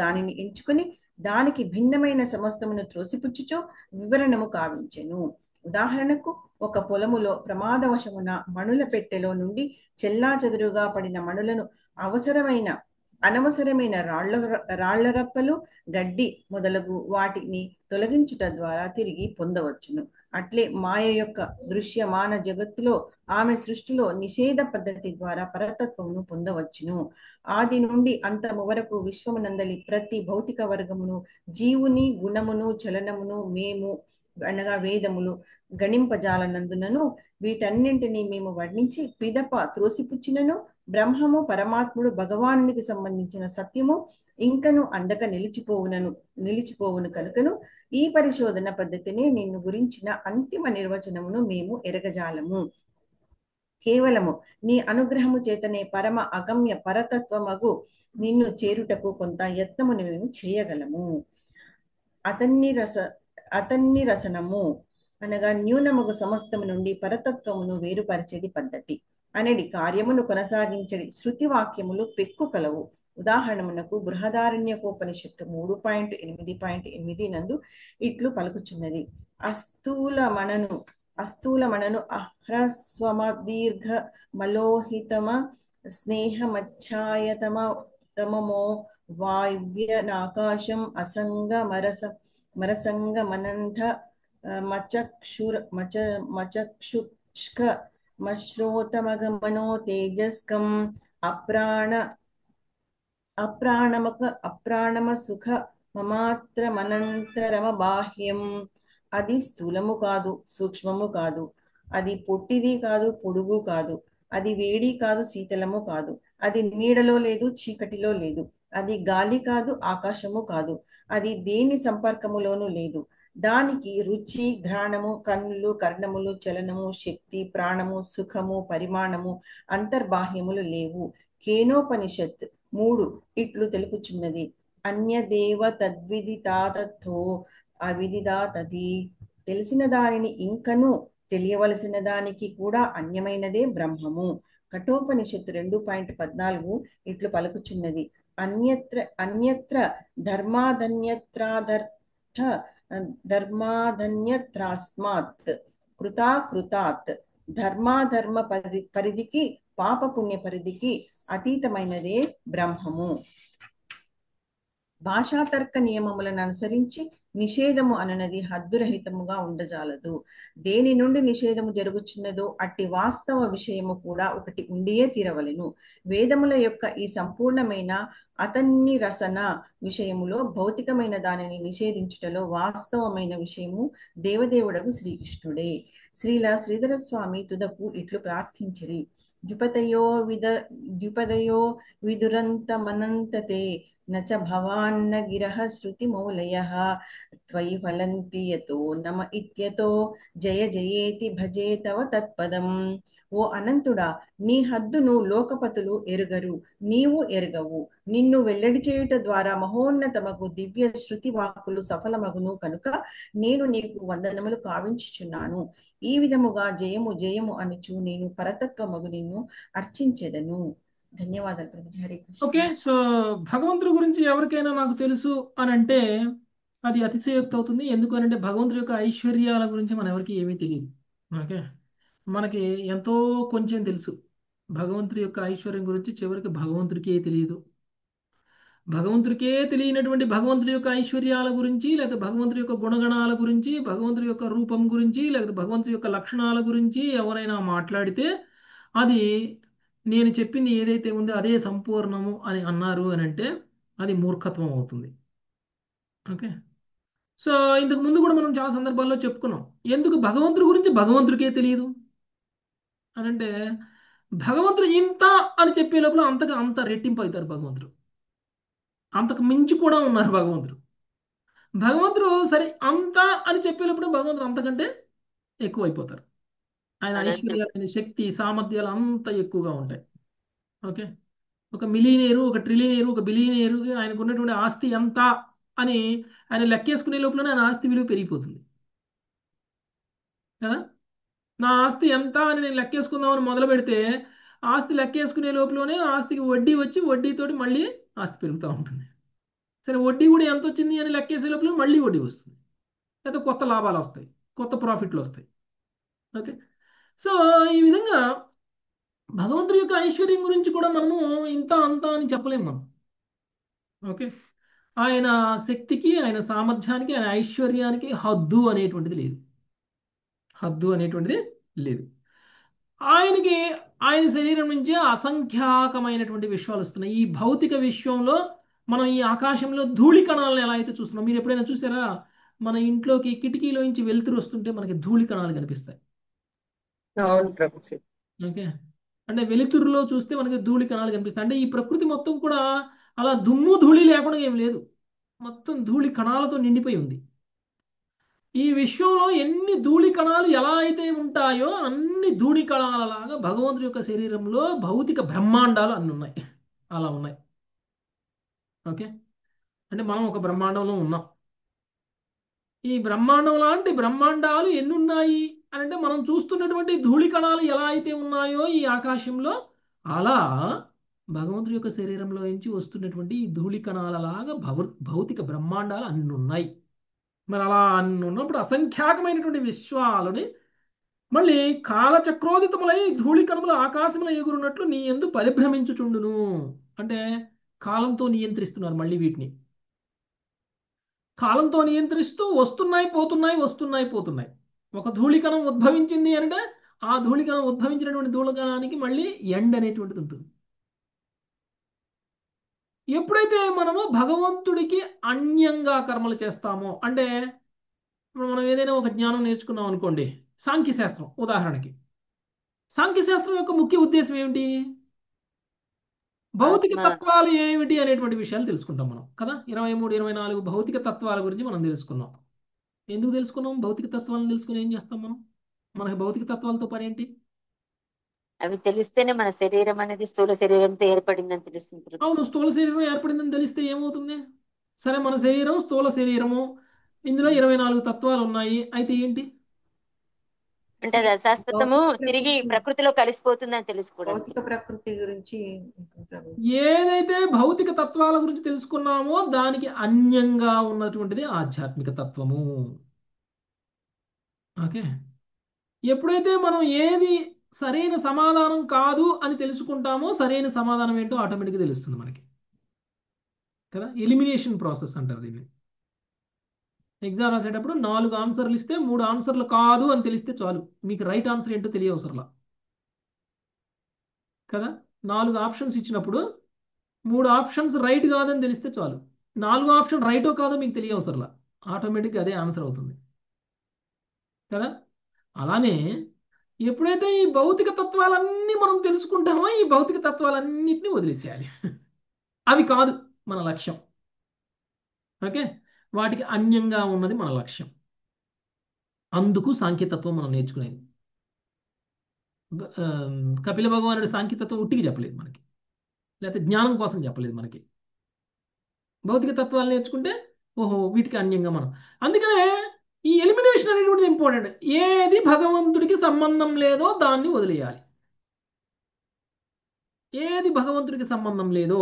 దానిని ఎంచుకుని దానికి భిన్నమైన సమస్తమును త్రోసిపుచ్చుచో వివరణము కావించెను. ఉదాహరణకు, ఒక పొలములో ప్రమాదవశమున మణుల పెట్టెలో నుండి చెల్లా చెదురుగా పడిన మణులను అనవసరమైన రాళ్లరప్పలు, గడ్డి మొదలగు వాటిని తొలగించుట ద్వారా తిరిగి పొందవచ్చును. అట్లే మాయ యొక్క దృశ్యమాన జగత్తులో ఆమె సృష్టిలో నిషేధ పద్ధతి ద్వారా పరతత్వమును పొందవచ్చును. ఆది నుండి అంతము వరకు విశ్వమునందలి ప్రతి భౌతిక వర్గమును, జీవుని గుణమును, చలనమును మేము అనగా వేదములు గణింపజాలనందునను వీటన్నింటినీ మేము వర్ణించి పిదప త్రోసిపుచ్చినను బ్రహ్మము, పరమాత్ముడు, భగవానునికి సంబంధించిన సత్యము ఇంకను అందక నిలిచిపోవును కనుకను ఈ పరిశోధన పద్ధతిని నిన్ను గురించిన అంతిమ నిర్వచనమును మేము ఎరగజాలము. కేవలము నీ అనుగ్రహము చేతనే పరమ అగమ్య పరతత్వమగు నిన్ను చేరుటకు కొంత యత్నమును మేము చేయగలము. అతన్ని రసనము అనగా న్యూనముగు సమస్తము నుండి పరతత్వమును వేరుపరచేడి పద్ధతి అనేది కార్యమును కొనసాగించడి శృతి వాక్యములు పెక్కు కలవు. ఉదాహరణమునకు బృహదారణ్యకోపనిషత్తు 3.8.8 నందు ఇట్లు పలుకుచున్నది. అస్థూలమణను అహ్రస్వమదీర్ఘ మలోహితమ స్నేహమచ్ఛాయతమో వాయువ్యనాకాశం అసంగ మరసంగ మనంధ మచక్షుష్క మశ్రోతమగమనో తేజస్కం అప్రాణమ సుఖ మమాత్రమనంతరమ బాహ్యం. అది స్థూలము కాదు, సూక్ష్మము కాదు. అది పొట్టిది కాదు, పొడుగు కాదు. అది వేడి కాదు, శీతలము కాదు. అది నీడలో లేదు, చీకటిలో లేదు. అది గాలి కాదు, ఆకాశము కాదు. అది దేని సంపర్కములోనూ లేదు. దానికి రుచి, ఘ్రాణము, కన్నులు, కర్ణములు, చలనము, శక్తి, ప్రాణము, సుఖము, పరిమాణము, అంతర్బాహ్యములు లేవు. కేనోపనిషత్ 3 ఇట్లు తెలుపుచున్నది. అన్యదేవ తద్విదితాతథో అవిదిదాతది. తెలిసిన దానిని ఇంకను తెలియవలసిన దానికి కూడా అన్యమైనదే బ్రహ్మము. కఠోపనిషత్తు 2.14 ఇట్లు పలుకుచున్నది. అన్యత్ర ధర్మాధన్యత్రాస్మాత్ కృతాత్. ధర్మాధర్మ పరిధికి, పాపపుణ్య పరిధికి అతీతమైనదే బ్రహ్మము. భాషాతర్క నియమములను అనుసరించి నిషేధము అనునది హద్దురహితముగా ఉండజాలదు. దేని నుండి నిషేధము జరుగుచున్నదో అట్టి వాస్తవ విషయము కూడా ఒకటి ఉండియే తీరవలెను. వేదముల యొక్క ఈ సంపూర్ణమైన అతన్ని రసన విషయములో భౌతికమైన దానిని నిషేధించుటలో వాస్తవమైన విషయము దేవదేవుడకు శ్రీకృష్ణుడే. శ్రీల శ్రీధర స్వామి తుదకు ఇట్లు ప్రార్థించిరి. ద్విపదయో విదురంతమనంతతే నచ భవాన్న గిరః శృతిమౌలయః త్వయి ఫలంతి యతో నమ ఇత్యతో జయ జయేతి భజే తవ తత్పదం. ఓ అనంతుడా, నీ హద్దును లోకపతులు ఎరుగరు, నీవు ఎరగవు. నిన్ను వెల్లడి చేయుట ద్వారా మహోన్నతమగు దివ్య శృతి వాక్కులు సఫలమగును కనుక నేను నీకు వందనములు కావించుచున్నాను. ఈ విధముగా జయము జయము అనుచు నేను పరతత్వమగు నిన్ను అర్చించెదను. ధన్యవాదాలు ప్రభుజీ. హరే కృష్ణ. ఓకే, సో భగవంతుడి గురించి ఎవరికైనా నాకు తెలుసు అని అంటే అది అతిశయోక్తి అవుతుంది. ఎందుకు అని అంటే భగవంతుడి యొక్క ఐశ్వర్యాల గురించి మన ఎవరికి ఏమీ తెలియదు. ఓకే, మనకి ఎంతో కొంచెం తెలుసు. భగవంతుడి యొక్క ఐశ్వర్యం గురించి చివరికి భగవంతుడికే తెలియదు. భగవంతుడికే తెలియనటువంటి భగవంతుడి యొక్క ఐశ్వర్యాల గురించి, లేకపోతే భగవంతుడి యొక్క గుణగణాల గురించి, భగవంతుడి యొక్క రూపం గురించి, లేకపోతే భగవంతుడి యొక్క లక్షణాల గురించి ఎవరైనా మాట్లాడితే అది నేను చెప్పింది ఏదైతే ఉందో అదే సంపూర్ణము అని అన్నారు అని అంటే అది మూర్ఖత్వం అవుతుంది. ఓకే, సో ఇంతకు ముందు కూడా మనం చాలా సందర్భాల్లో చెప్పుకున్నాం. ఎందుకు భగవంతుడి గురించి భగవంతుడికే తెలియదు అని అంటే భగవంతుడు ఇంత అని చెప్పే లోపల అంతగా అంత రెట్టింపు అవుతారు భగవంతుడు. అంతకు మించి కూడా ఉన్నారు భగవంతుడు. భగవంతుడు సరే అంత అని చెప్పేటప్పుడు భగవంతుడు అంతకంటే ఎక్కువ అయిపోతారు. ఆయన ఐశ్వర్యాలు, శక్తి, సామర్థ్యాలు అంత ఎక్కువగా ఉంటాయి. ఓకే, ఒక మిలియనేరు, ఒక ట్రిలియనేరు, ఒక బిలియనేరు ఆయనకు ఉన్నటువంటి ఆస్తి ఎంత అని ఆయన లెక్కేసుకునే లోపలనే ఆయన ఆస్తి విలువ పెరిగిపోతుంది కదా. నా ఆస్తి ఎంత అని నేను లెక్కేసుకుందామని మొదలు పెడితే ఆస్తి లెక్కేసుకునే లోపలనే ఆస్తికి వడ్డీ వచ్చి వడ్డీతోటి మళ్ళీ ఆస్తి పెరుగుతూ ఉంటుంది. సరే, వడ్డీ కూడా ఎంత వచ్చింది అని లెక్కేసే లోపల మళ్ళీ వడ్డీ వస్తుంది, లేదా కొత్త లాభాలు వస్తాయి, కొత్త ప్రాఫిట్లు వస్తాయి. ఓకే, సో ఈ విధంగా భగవంతుడి యొక్క ఐశ్వర్యం గురించి కూడా మనము ఇంత అంత అని చెప్పలేము మనం. ఓకే, ఆయన శక్తికి, ఆయన సామర్థ్యానికి, ఆయన ఐశ్వర్యానికి హద్దు అనేటువంటిది లేదు. హద్దు అనేటువంటిది లేదు. ఆయనకి ఆయన శరీరం నుంచి అసంఖ్యాకమైనటువంటి విశ్వాలు వస్తున్నాయి. ఈ భౌతిక విశ్వంలో మనం ఈ ఆకాశంలో ధూళి కణాలను ఎలా అయితే చూస్తున్నాం, మీరు ఎప్పుడైనా చూసారా? మన ఇంట్లోకి కిటికీలో నుంచి వెలుతురు వస్తుంటే మనకి ధూళి కణాలు కనిపిస్తాయి. అవును ప్రభుజీ. ఓకే, అంటే వెలుతురులో చూస్తే మనకి ధూళి కణాలు కనిపిస్తాయి. అంటే ఈ ప్రకృతి మొత్తం కూడా అలా దుమ్ము ధూళి లేకుండా ఏం లేదు, మొత్తం ధూళి కణాలతో నిండిపోయి ఉంది. ఈ విశ్వంలో ఎన్ని ధూళి కణాలు ఎలా అయితే ఉంటాయో అన్ని ధూళి కణాలలాగా భగవంతుడి యొక్క శరీరంలో భౌతిక బ్రహ్మాండాలు అన్ని ఉన్నాయి, అలా ఉన్నాయి. ఓకే, అంటే మనం ఒక బ్రహ్మాండంలో ఉన్నాం. ఈ బ్రహ్మాండం లాంటి బ్రహ్మాండాలు ఎన్ని ఉన్నాయి అని అంటే మనం చూస్తున్నటువంటి ధూళి కణాలు ఎలా అయితే ఉన్నాయో ఈ ఆకాశంలో, అలా భగవంతుడి యొక్క శరీరంలో నుంచి వస్తున్నటువంటి ఈ ధూళి కణాలలాగా భౌతిక బ్రహ్మాండాలు అన్ని ఉన్నాయి. మరి అలా అన్ని ఉన్నప్పుడు అసంఖ్యాకమైనటువంటి విశ్వాలని మళ్ళీ కాలచక్రోదితములై ధూళి కణములు ఆకాశంలో ఎగురున్నట్లు నీ యందు పరిభ్రమించుచుండును. అంటే కాలంతో నియంత్రిస్తున్నారు మళ్ళీ వీటిని. కాలంతో నియంత్రిస్తూ వస్తున్నాయి పోతున్నాయి, వస్తున్నాయి పోతున్నాయి. ఒక ధూళికణం ఉద్భవించింది అంటే ఆ ధూళికణం ఉద్భవించినటువంటి ధూళికణానికి మళ్ళీ ఎండ్ అనేటువంటిది ఉంటుంది. ఎప్పుడైతే మనము భగవంతుడికి అన్యంగా కర్మలు చేస్తామో, అంటే ఇప్పుడు మనం ఏదైనా ఒక జ్ఞానం నేర్చుకున్నాం అనుకోండి, సాంఖ్యశాస్త్రం ఉదాహరణకి. సాంఖ్యశాస్త్రం యొక్క ముఖ్య ఉద్దేశం ఏమిటి? భౌతిక ఆత్మ తత్వాలు ఏమిటి అనేటువంటి విషయాలు తెలుసుకుంటాం మనం కదా. 23, 24 భౌతిక తత్వాల గురించి మనం తెలుసుకున్నాం. ఎందుకు తెలుసుకున్నాం? భౌతిక తత్వాలను తెలుసుకుని ఏం చేస్తాం మనం? మనకి భౌతిక తత్వాలతో పని ఏంటి? అవి తెలిస్తేనే మన శరీరం అనేది స్థూల శరీరంతో ఏర్పడిందని తెలుస్తుంది ప్రభుజీ. అవును, స్థూల శరీరం ఏర్పడిందని తెలిస్తే ఏమవుతుంది? సరే, మన శరీరం స్థూల శరీరము, ఇందులో 24 తత్వాలు ఉన్నాయి. అయితే ఏంటి? అంటే అది అశాశ్వతము, భౌతిక తిరిగి ప్రకృతి ప్రకృతిలో కలిసిపోతుందని తెలుసుకోవడానికి. భౌతిక ప్రకృతి గురించి ప్రభు. ఏదైతే భౌతిక తత్వాల గురించి తెలుసుకున్నామో దానికి అన్యంగా ఉన్నటువంటిది ఆధ్యాత్మిక తత్వము. ఓకే. ఎప్పుడైతే మనం ఏది సరైన సమాధానం కాదు అని తెలుసుకుంటామో సరైన సమాధానం ఏంటో ఆటోమేటిక్గా తెలుస్తుంది మనకి కదా. ఎలిమినేషన్ ప్రాసెస్ అంటారు దీన్ని. ఎగ్జామ్ రాసేటప్పుడు 4 ఆన్సర్లు ఇస్తే 3 ఆన్సర్లు కాదు అని తెలిస్తే చాలు, మీకు రైట్ ఆన్సర్ ఏంటో తెలియవసరలా కదా. 4 ఆప్షన్స్ ఇచ్చినప్పుడు 3 ఆప్షన్స్ రైట్ కాదని తెలిస్తే చాలు, 4 ఆప్షన్ రైటో కాదో మీకు తెలియవసరలా, ఆటోమేటిక్గా అదే ఆన్సర్ అవుతుంది కదా. అలానే ఎప్పుడైతే ఈ భౌతిక తత్వాలన్నీ మనం తెలుసుకుంటామో ఈ భౌతిక తత్వాలన్నింటినీ వదిలేసేయాలి. అవి కాదు మన లక్ష్యం. ఓకే. వాటికి అన్యంగా ఉన్నది మన లక్ష్యం. అందుకు సాంఖ్యతత్వం మనం నేర్చుకునేది. కపిల భగవానుడి సాంఖ్యతత్వం ఉట్టికి చెప్పలేదు మనకి, లేకపోతే జ్ఞానం కోసం చెప్పలేదు మనకి. భౌతిక తత్వాలు నేర్చుకుంటే ఓహో వీటికి అన్యంగా మనం. అందుకనే ఈ ఎలిమినేషన్ అనేటువంటిది ఇంపార్టెంట్. ఏది భగవంతుడికి సంబంధం లేదో దాన్ని వదిలేయాలి. ఏది భగవంతుడికి సంబంధం లేదో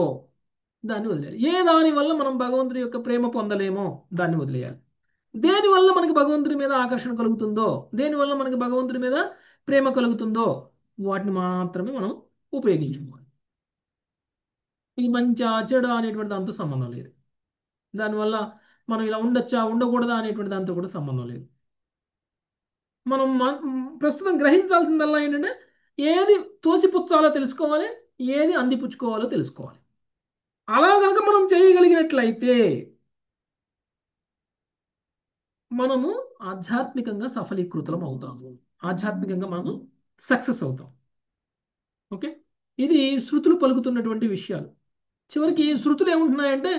దాన్ని వదిలేయాలి. ఏ దాని వల్ల మనం భగవంతుడి యొక్క ప్రేమ పొందలేమో దాన్ని వదిలేయాలి. దేని వల్ల మనకి భగవంతుడి మీద ఆకర్షణ కలుగుతుందో, దేని వల్ల మనకి భగవంతుడి మీద ప్రేమ కలుగుతుందో వాటిని మాత్రమే మనం ఉపయోగించుకోవాలి. ఇది మంచి చెడు అనేటువంటి దాంతో సంబంధం లేదు. దానివల్ల మనం ఇలా ఉండొచ్చా ఉండకూడదా అనేటువంటి దాంతో కూడా సంబంధం లేదు. మనం ప్రస్తుతం గ్రహించాల్సిందల్లా ఏంటంటే ఏది తోసిపుచ్చాలో తెలుసుకోవాలి, ఏది అందిపుచ్చుకోవాలో తెలుసుకోవాలి. అలా కనుక మనం చేయగలిగినట్లయితే మనము ఆధ్యాత్మికంగా సఫలీకృతం అవుతాము, ఆధ్యాత్మికంగా మనము సక్సెస్ అవుతాం. ఓకే. ఇది శృతులు పలుకుతున్నటువంటి విషయాలు. చివరికి శృతులు ఏముంటున్నాయంటే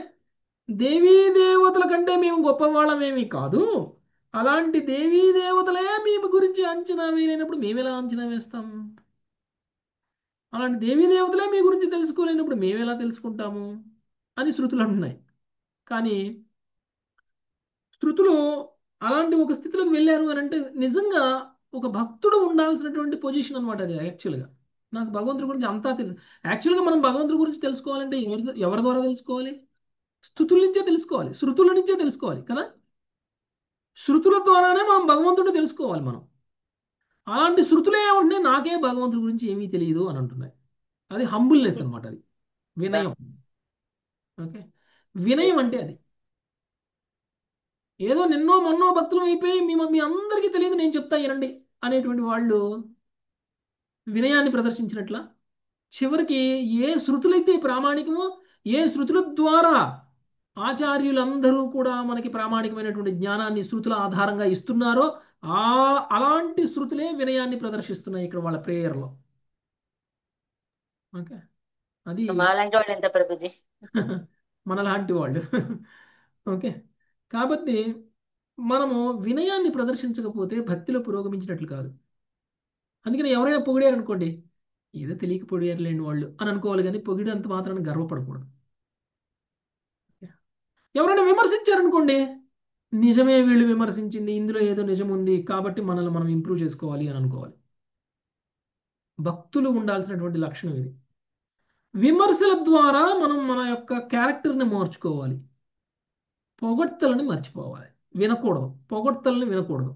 దేవీ దేవతల కంటే మేము గొప్పవాళ్ళమేమీ కాదు, అలాంటి దేవీ దేవతలే మేము గురించి అంచనా వేయలేనప్పుడు మేమెలా అంచనా వేస్తాం? అలాంటి దేవీ దేవతలే మీ గురించి తెలుసుకోలేనప్పుడు మేమెలా తెలుసుకుంటాము అని శృతులు అంటున్నాయి. కానీ శృతులు అలాంటి ఒక స్థితిలోకి వెళ్ళారు అని అంటే నిజంగా ఒక భక్తుడు ఉండాల్సినటువంటి పొజిషన్ అనమాట అది. యాక్చువల్గా నాకు భగవంతుడి గురించి అంతా తెలుసు. యాక్చువల్గా మనం భగవంతుడి గురించి తెలుసుకోవాలంటే ఎవరి ద్వారా తెలుసుకోవాలి? స్థుతుల నుంచే తెలుసుకోవాలి, శృతుల నుంచే తెలుసుకోవాలి కదా. శృతుల ద్వారానే మనం భగవంతుడు తెలుసుకోవాలి మనం. అలాంటి శృతులే ఏమంటున్నాయి నాకే భగవంతుడి గురించి ఏమీ తెలియదు అని అంటున్నాయి. అది హంబుల్నెస్ అనమాట, అది వినయం. ఓకే. వినయం అంటే అది ఏదో నిన్నో మొన్నో భక్తులు అయిపోయి మీ అందరికీ తెలియదు నేను చెప్తా వినండి అనేటువంటి వాళ్ళు వినయాన్ని ప్రదర్శించినట్ల. చివరికి ఏ శృతులైతే ప్రామాణికమో, ఏ శృతుల ద్వారా ఆచార్యులందరూ కూడా మనకి ప్రామాణికమైనటువంటి జ్ఞానాన్ని శృతుల ఆధారంగా ఇస్తున్నారో ఆ అలాంటి శృతులే వినయాన్ని ప్రదర్శిస్తున్నాయి ఇక్కడ వాళ్ళ ప్రేయర్లో. ఓకే. అది మాలాంటి వాళ్ళు ఎంత ప్రభుజీ? మనలాంటి వాళ్ళు. ఓకే. కాబట్టి మనము వినయాన్ని ప్రదర్శించకపోతే భక్తిలో పురోగమించినట్లు కాదు. అందుకని ఎవరైనా పొగిడారు అనుకోండి, ఏదో తెలియక పొగిడారులేండి వాళ్ళు అని అనుకోవాలి, కానీ పొగిడంత మాత్రాన్ని గర్వపడకూడదు. ఎవరైనా విమర్శించారనుకోండి, నిజమే వీళ్ళు విమర్శించింది, ఇందులో ఏదో నిజం ఉంది కాబట్టి మనల్ని మనం ఇంప్రూవ్ చేసుకోవాలి అని అనుకోవాలి. భక్తులు ఉండాల్సినటువంటి లక్షణం ఇది. విమర్శల ద్వారా మనం మన యొక్క క్యారెక్టర్ని మార్చుకోవాలి. పొగడ్తలని మర్చిపోవాలి, వినకూడదు. పొగడ్తలని వినకూడదు.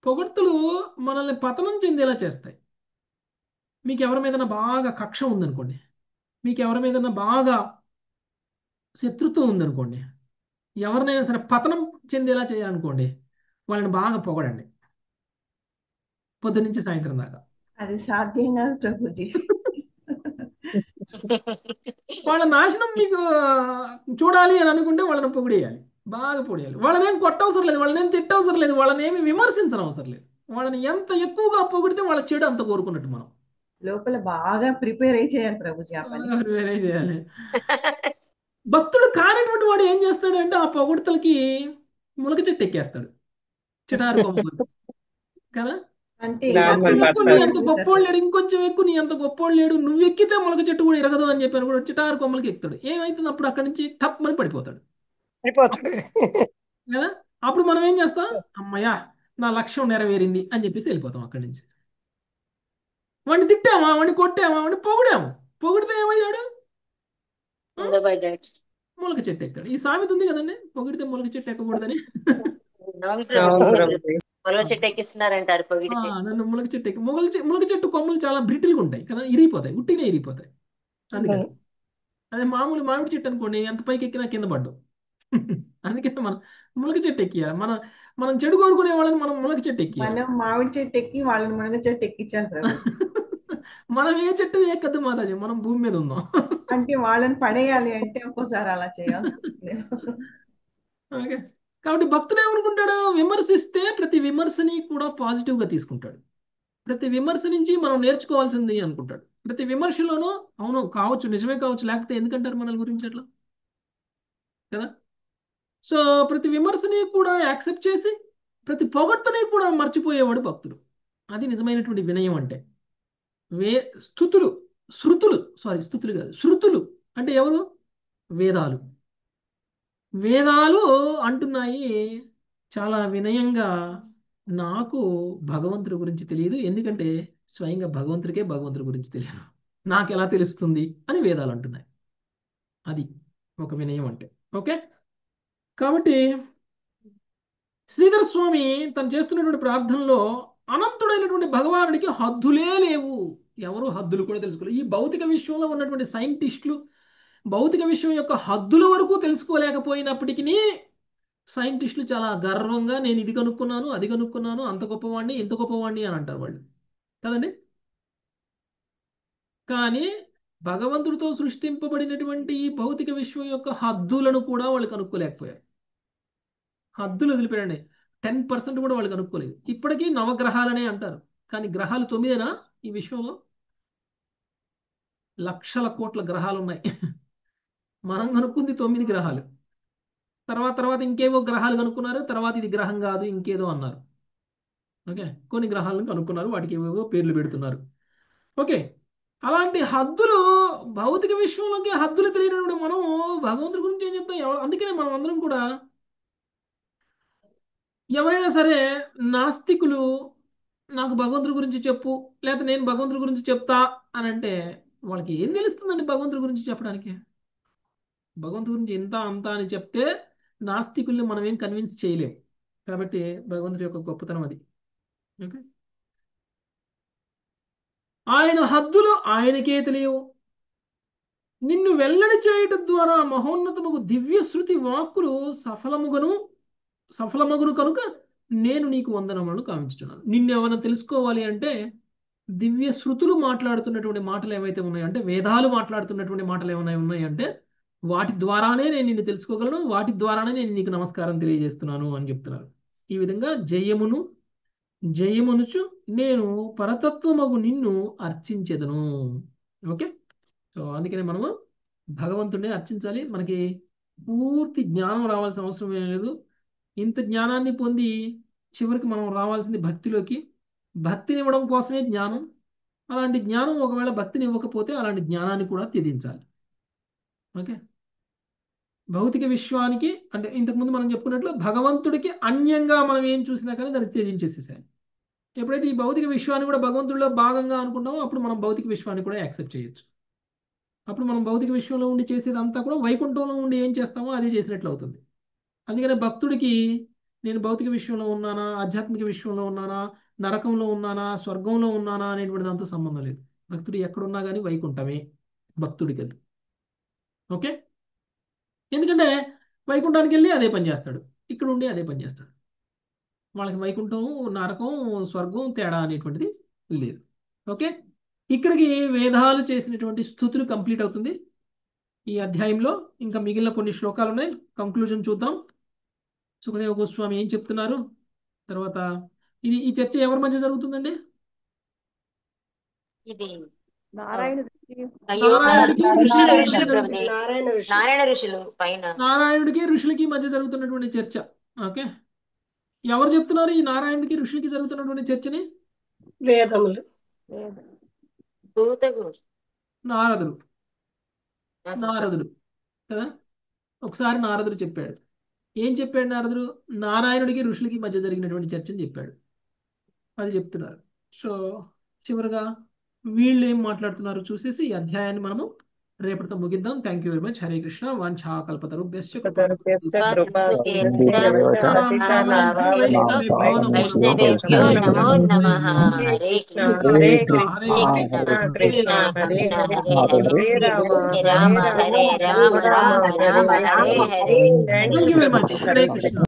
పొగడ్తలు మనల్ని పతనం చెందేలా చేస్తాయి. మీకు ఎవరి మీదన్నా బాగా కక్ష ఉందనుకోండి, మీకు ఎవరి మీదన్నా బాగా శత్రుత్వం ఉందనుకోండి, ఎవరినైనా సరే పతనం చెందేలా చేయాలనుకోండి, వాళ్ళని బాగా పొగడండి. పొద్దు నుంచి సాయంత్రం దాకా. అది సాధ్యం కాదు ప్రభుజీ. వాళ్ళ నాశనం మీకు చూడాలి అని అనుకుంటే వాళ్ళని పొగిడేయాలి, బాగా పొగిడేయాలి. వాళ్ళనేం కొట్టవసరం లేదు, వాళ్ళనేం తిట్టవసరం లేదు, వాళ్ళని ఏమి విమర్శించడం అవసరం లేదు. వాళ్ళని ఎంత ఎక్కువగా పొగిడితే వాళ్ళ చెడు అంత కోరుకున్నట్టు మనం లోపల బాగా ప్రిపేర్ అయి చేయాలి ప్రభుజీ ఆ పని. వేరే చేయాలి. భక్తుడు కానిటువంటి వాడు ఏం చేస్తాడు అంటే ఆ పొగుడుతలకి ములక చెట్టు ఎక్కేస్తాడు, చిటారు కొమ్ములు కదా. అంటే నార్మల్ ఇంకొంచెం ఎక్కువ నీ పర్సన్. అంత గొప్పోడు లేడు, ఇంకొంచెం ఎక్కువ నీ అంత గొప్పోడు లేడు, నువ్వు ఎక్కితే ములక చెట్టు కూడా ఎరగదు అని చెప్పాను కూడా చిటారు కొమ్మలకి ఎక్కుతాడు. ఏమైతుంది అప్పుడు అక్కడి నుంచి టప్ పడిపోతాడు అయిపోతాడు. కదా. అప్పుడు మనం ఏం చేస్తాం, అమ్మయ్యా నా లక్ష్యం నెరవేరింది అని చెప్పేసి వెళ్ళిపోతాం అక్కడి నుంచి. వాడిని తిట్టామా, వాడిని కొట్టామా, వాడిని పొగిడాము, పొగిడితే ఏమయ్యాడు, ఉండబడ్డాడు. ములక చెట్టు ఎక్కాడు. ఈ సామెత ఉంది కదండి, పొగిడితే ములక చెట్టు ఎక్కకూడదని. అవును అవును ప్రభు. ప్రభుజీ. పొలం చెట్టు ఎక్కిస్తున్నారంటారు పొగిడితే. నన్ను ములక చెట్టు ఎక్కి ములక చెట్టు కొమ్మలు చాలా బ్రిటిల్గా ఉంటాయి కదా, ఇరిగిపోతాయి, ఉట్టినే ఇరిగిపోతాయి. అందుకని అదే మామూలు మామిడి చెట్టు అనుకోండి, ఎంత పైకి ఎక్కినా కింద పడ్డం. అందుకే మనం ములక చెట్టు ఎక్కియాలి. మనం చెడు కోరుకునే వాళ్ళని మనం ములక చెట్టు ఎక్కియాలి. మనం మామిడి చెట్టు ఎక్కి వాళ్ళని మునగ చెట్టు ఎక్కించాలి ప్రభుజీ. మనం ఏ చెట్టు ఎక్కద్దు మాతాజీ, మనం భూమి మీద ఉందాం. అంటే వాళ్ళని పడేయాలి అంటే ఒక్కోసారి అలా చేయాల్సి వస్తుంది. ఓకే. కాబట్టి భక్తుడు ఏమనుకుంటాడు, విమర్శిస్తే ప్రతి విమర్శని కూడా పాజిటివ్గా తీసుకుంటాడు. ప్రతి విమర్శ నుంచి మనం నేర్చుకోవాల్సింది అనుకుంటాడు. ప్రతి విమర్శలోనూ అవును కావచ్చు, నిజమే కావచ్చు, లేకపోతే ఎందుకంటారు మన గురించి అట్లా కదా. సో ప్రతి విమర్శని కూడా యాక్సెప్ట్ చేసి ప్రతి పొగడ్తని కూడా మర్చిపోయేవాడు భక్తుడు. అది నిజమైనటువంటి వినయం అంటే. స్థుతులు స్థుతులు కాదు, శృతులు అంటే ఎవరు, వేదాలు. వేదాలు అంటున్నాయి చాలా వినయంగా, నాకు భగవంతుడి గురించి తెలియదు, ఎందుకంటే స్వయంగా భగవంతుడికే భగవంతుడి గురించి తెలియదు, నాకు ఎలా తెలుస్తుంది అని వేదాలు అంటున్నాయి. అది ఒక వినయం అంటే. ఓకే. కాబట్టి శ్రీధర స్వామి తను చేస్తున్నటువంటి ప్రార్థనలో అనంతుడైనటువంటి భగవానుడికి హద్దులే లేవు. ఎవరు హద్దులు కూడా తెలుసుకోలేదు. ఈ భౌతిక విశ్వంలో ఉన్నటువంటి సైంటిస్టులు భౌతిక విశ్వం యొక్క హద్దుల వరకు తెలుసుకోలేకపోయినప్పటికీ సైంటిస్టులు చాలా గర్వంగా నేను ఇది కనుక్కున్నాను, అది కనుక్కున్నాను, అంత గొప్పవాడిని, ఇంత గొప్పవాడిని అని అంటారు వాళ్ళు కదండి. కానీ భగవంతుడితో సృష్టింపబడినటువంటి ఈ భౌతిక విశ్వం యొక్క హద్దులను కూడా వాళ్ళు కనుక్కోలేకపోయారు. హద్దులు వదిలిపెట్టండి, 10% కూడా వాళ్ళు కనుక్కోలేదు. ఇప్పటికీ నవగ్రహాలనే అంటారు, కానీ గ్రహాలు 9 ఈ విశ్వంలో. లక్షల కోట్ల గ్రహాలు ఉన్నాయి. మనం కనుక్కుంది 9 గ్రహాలు. తర్వాత ఇంకేవో గ్రహాలు కనుక్కున్నారు, తర్వాత ఇది గ్రహం కాదు ఇంకేదో అన్నారు. ఓకే. కొన్ని గ్రహాలను కనుక్కున్నారు, వాటికి ఏవేవో పేర్లు పెడుతున్నారు. ఓకే. అలాంటి హద్దులు భౌతిక విశ్వంలోకి హద్దులు తెలియనప్పుడు మనం భగవంతుడి గురించి ఏం చెప్తాం. అందుకనే మనం అందరం కూడా ఎవరైనా సరే నాస్తికులు నాకు భగవంతుడి గురించి చెప్పు, లేకపోతే నేను భగవంతుడి గురించి చెప్తా అని అంటే వాళ్ళకి ఏం తెలుస్తుందండి భగవంతుడి గురించి చెప్పడానికి. భగవంతుడి గురించి ఇంత అంతా అని చెప్తే నాస్తికుల్ని మనం ఏం కన్విన్స్ చేయలేం. కాబట్టి భగవంతుడి యొక్క గొప్పతనం అది. ఓకే. ఆయన హద్దులు ఆయనకే తెలియవు. నిన్ను వెల్లడి చేయటం ద్వారా మహోన్నతముకు దివ్య శృతి వాక్కులు సఫలమగును కనుక నేను నీకు వందనములను కావించుచున్నాను. నిన్ను ఏమైనా తెలుసుకోవాలి అంటే దివ్య శృతులు మాట్లాడుతున్నటువంటి మాటలు ఏవైతే ఉన్నాయో, అంటే వేదాలు మాట్లాడుతున్నటువంటి మాటలు ఏమైనా ఉన్నాయంటే వాటి ద్వారానే నేను నిన్ను తెలుసుకోగలను, వాటి ద్వారానే నేను నీకు నమస్కారం తెలియజేస్తున్నాను అని చెప్తున్నారు. ఈ విధంగా జయమనుచు నేను పరతత్వమగు నిన్ను అర్చించెదను. ఓకే. సో అందుకనే మనము భగవంతుడిని అర్చించాలి. మనకి పూర్తి జ్ఞానం రావాల్సిన అవసరం ఏం లేదు. ఇంత జ్ఞానాన్ని పొంది చివరికి మనం రావాల్సింది భక్తిలోకి. భక్తిని ఇవ్వడం కోసమే జ్ఞానం. అలాంటి జ్ఞానం ఒకవేళ భక్తిని ఇవ్వకపోతే అలాంటి జ్ఞానాన్ని కూడా త్యజించాలి. ఓకే. భౌతిక విశ్వానికి అంటే ఇంతకుముందు మనం చెప్పుకున్నట్లు భగవంతుడికి అన్యంగా మనం ఏం చూసినా కానీ దాన్ని త్యజించేసేసాలి. ఎప్పుడైతే ఈ భౌతిక విశ్వాన్ని కూడా భగవంతుడిలో భాగంగా అనుకుంటామో అప్పుడు మనం భౌతిక విశ్వాన్ని కూడా యాక్సెప్ట్ చేయొచ్చు. అప్పుడు మనం భౌతిక విశ్వంలో ఉండి చేసేదంతా కూడా వైకుంఠంలో ఉండి ఏం చేస్తామో అదే చేసినట్లు అవుతుంది. అందుకనే భక్తుడికి నేను భౌతిక విశ్వంలో ఉన్నానా, ఆధ్యాత్మిక విశ్వంలో ఉన్నానా, నరకంలో ఉన్నానా, స్వర్గంలో ఉన్నానా అనేటువంటి దాంతో సంబంధం లేదు. భక్తుడు ఎక్కడున్నా కానీ వైకుంఠమే భక్తుడికి అది. ఓకే. ఎందుకంటే వైకుంఠానికి వెళ్ళి అదే పని చేస్తాడు, ఇక్కడ ఉండి అదే పని చేస్తాడు. వాళ్ళకి వైకుంఠం, నరకం, స్వర్గం తేడా అనేటువంటిది లేదు. ఓకే, ఇక్కడికి వేదాలు చేసినటువంటి స్థుతులు కంప్లీట్ అవుతుంది ఈ అధ్యాయంలో. ఇంకా మిగిలిన కొన్ని శ్లోకాలు ఉన్నాయి, కంక్లూజన్ చూద్దాం. సుఖదేవ గోస్వామి ఏం చెప్తున్నారు తర్వాత. ఈ చర్చ ఎవరి మధ్య జరుగుతుందండి? ఇది నారాయణ అయ్యో నారాయణుడికి ఋషులకి మధ్య ఋషులు జరుగుతుంది. ప్రభుజీ, నారాయణ ఋషులు పైన నారాయణుడికి ఋషులకి మధ్య జరుగుతున్నటువంటి చర్చ. ఓకే, ఎవరు చెప్తున్నారు ఈ నారాయణుడికి ఋషులకి జరుగుతున్నటువంటి చర్చని? వేదములు. దూతగు నారదుడు కదా. ఒకసారి నారదుడు చెప్పాడు. ఏం చెప్పాడు నారదుడు? నారాయణుడికి ఋషులకి మధ్య జరిగినటువంటి చర్చని చెప్పాడు. అది చెప్తున్నారు. సో చివరిగా వీళ్ళు ఏం మాట్లాడుతున్నారు చూసేసి ఈ అధ్యాయాన్ని మనము రేపటితో ముగిద్దాం. Thank you very much. Hare Krishna. వాంఛాకల్పతరుభ్యశ్చ కృపా వైష్ణవేభ్యో నమో నమః. Hare Krishna Hare Krishna Krishna Hare Hare Hare Rama Hare Rama Rama Rama Hare Hare. Thank you very much. Hare Krishna.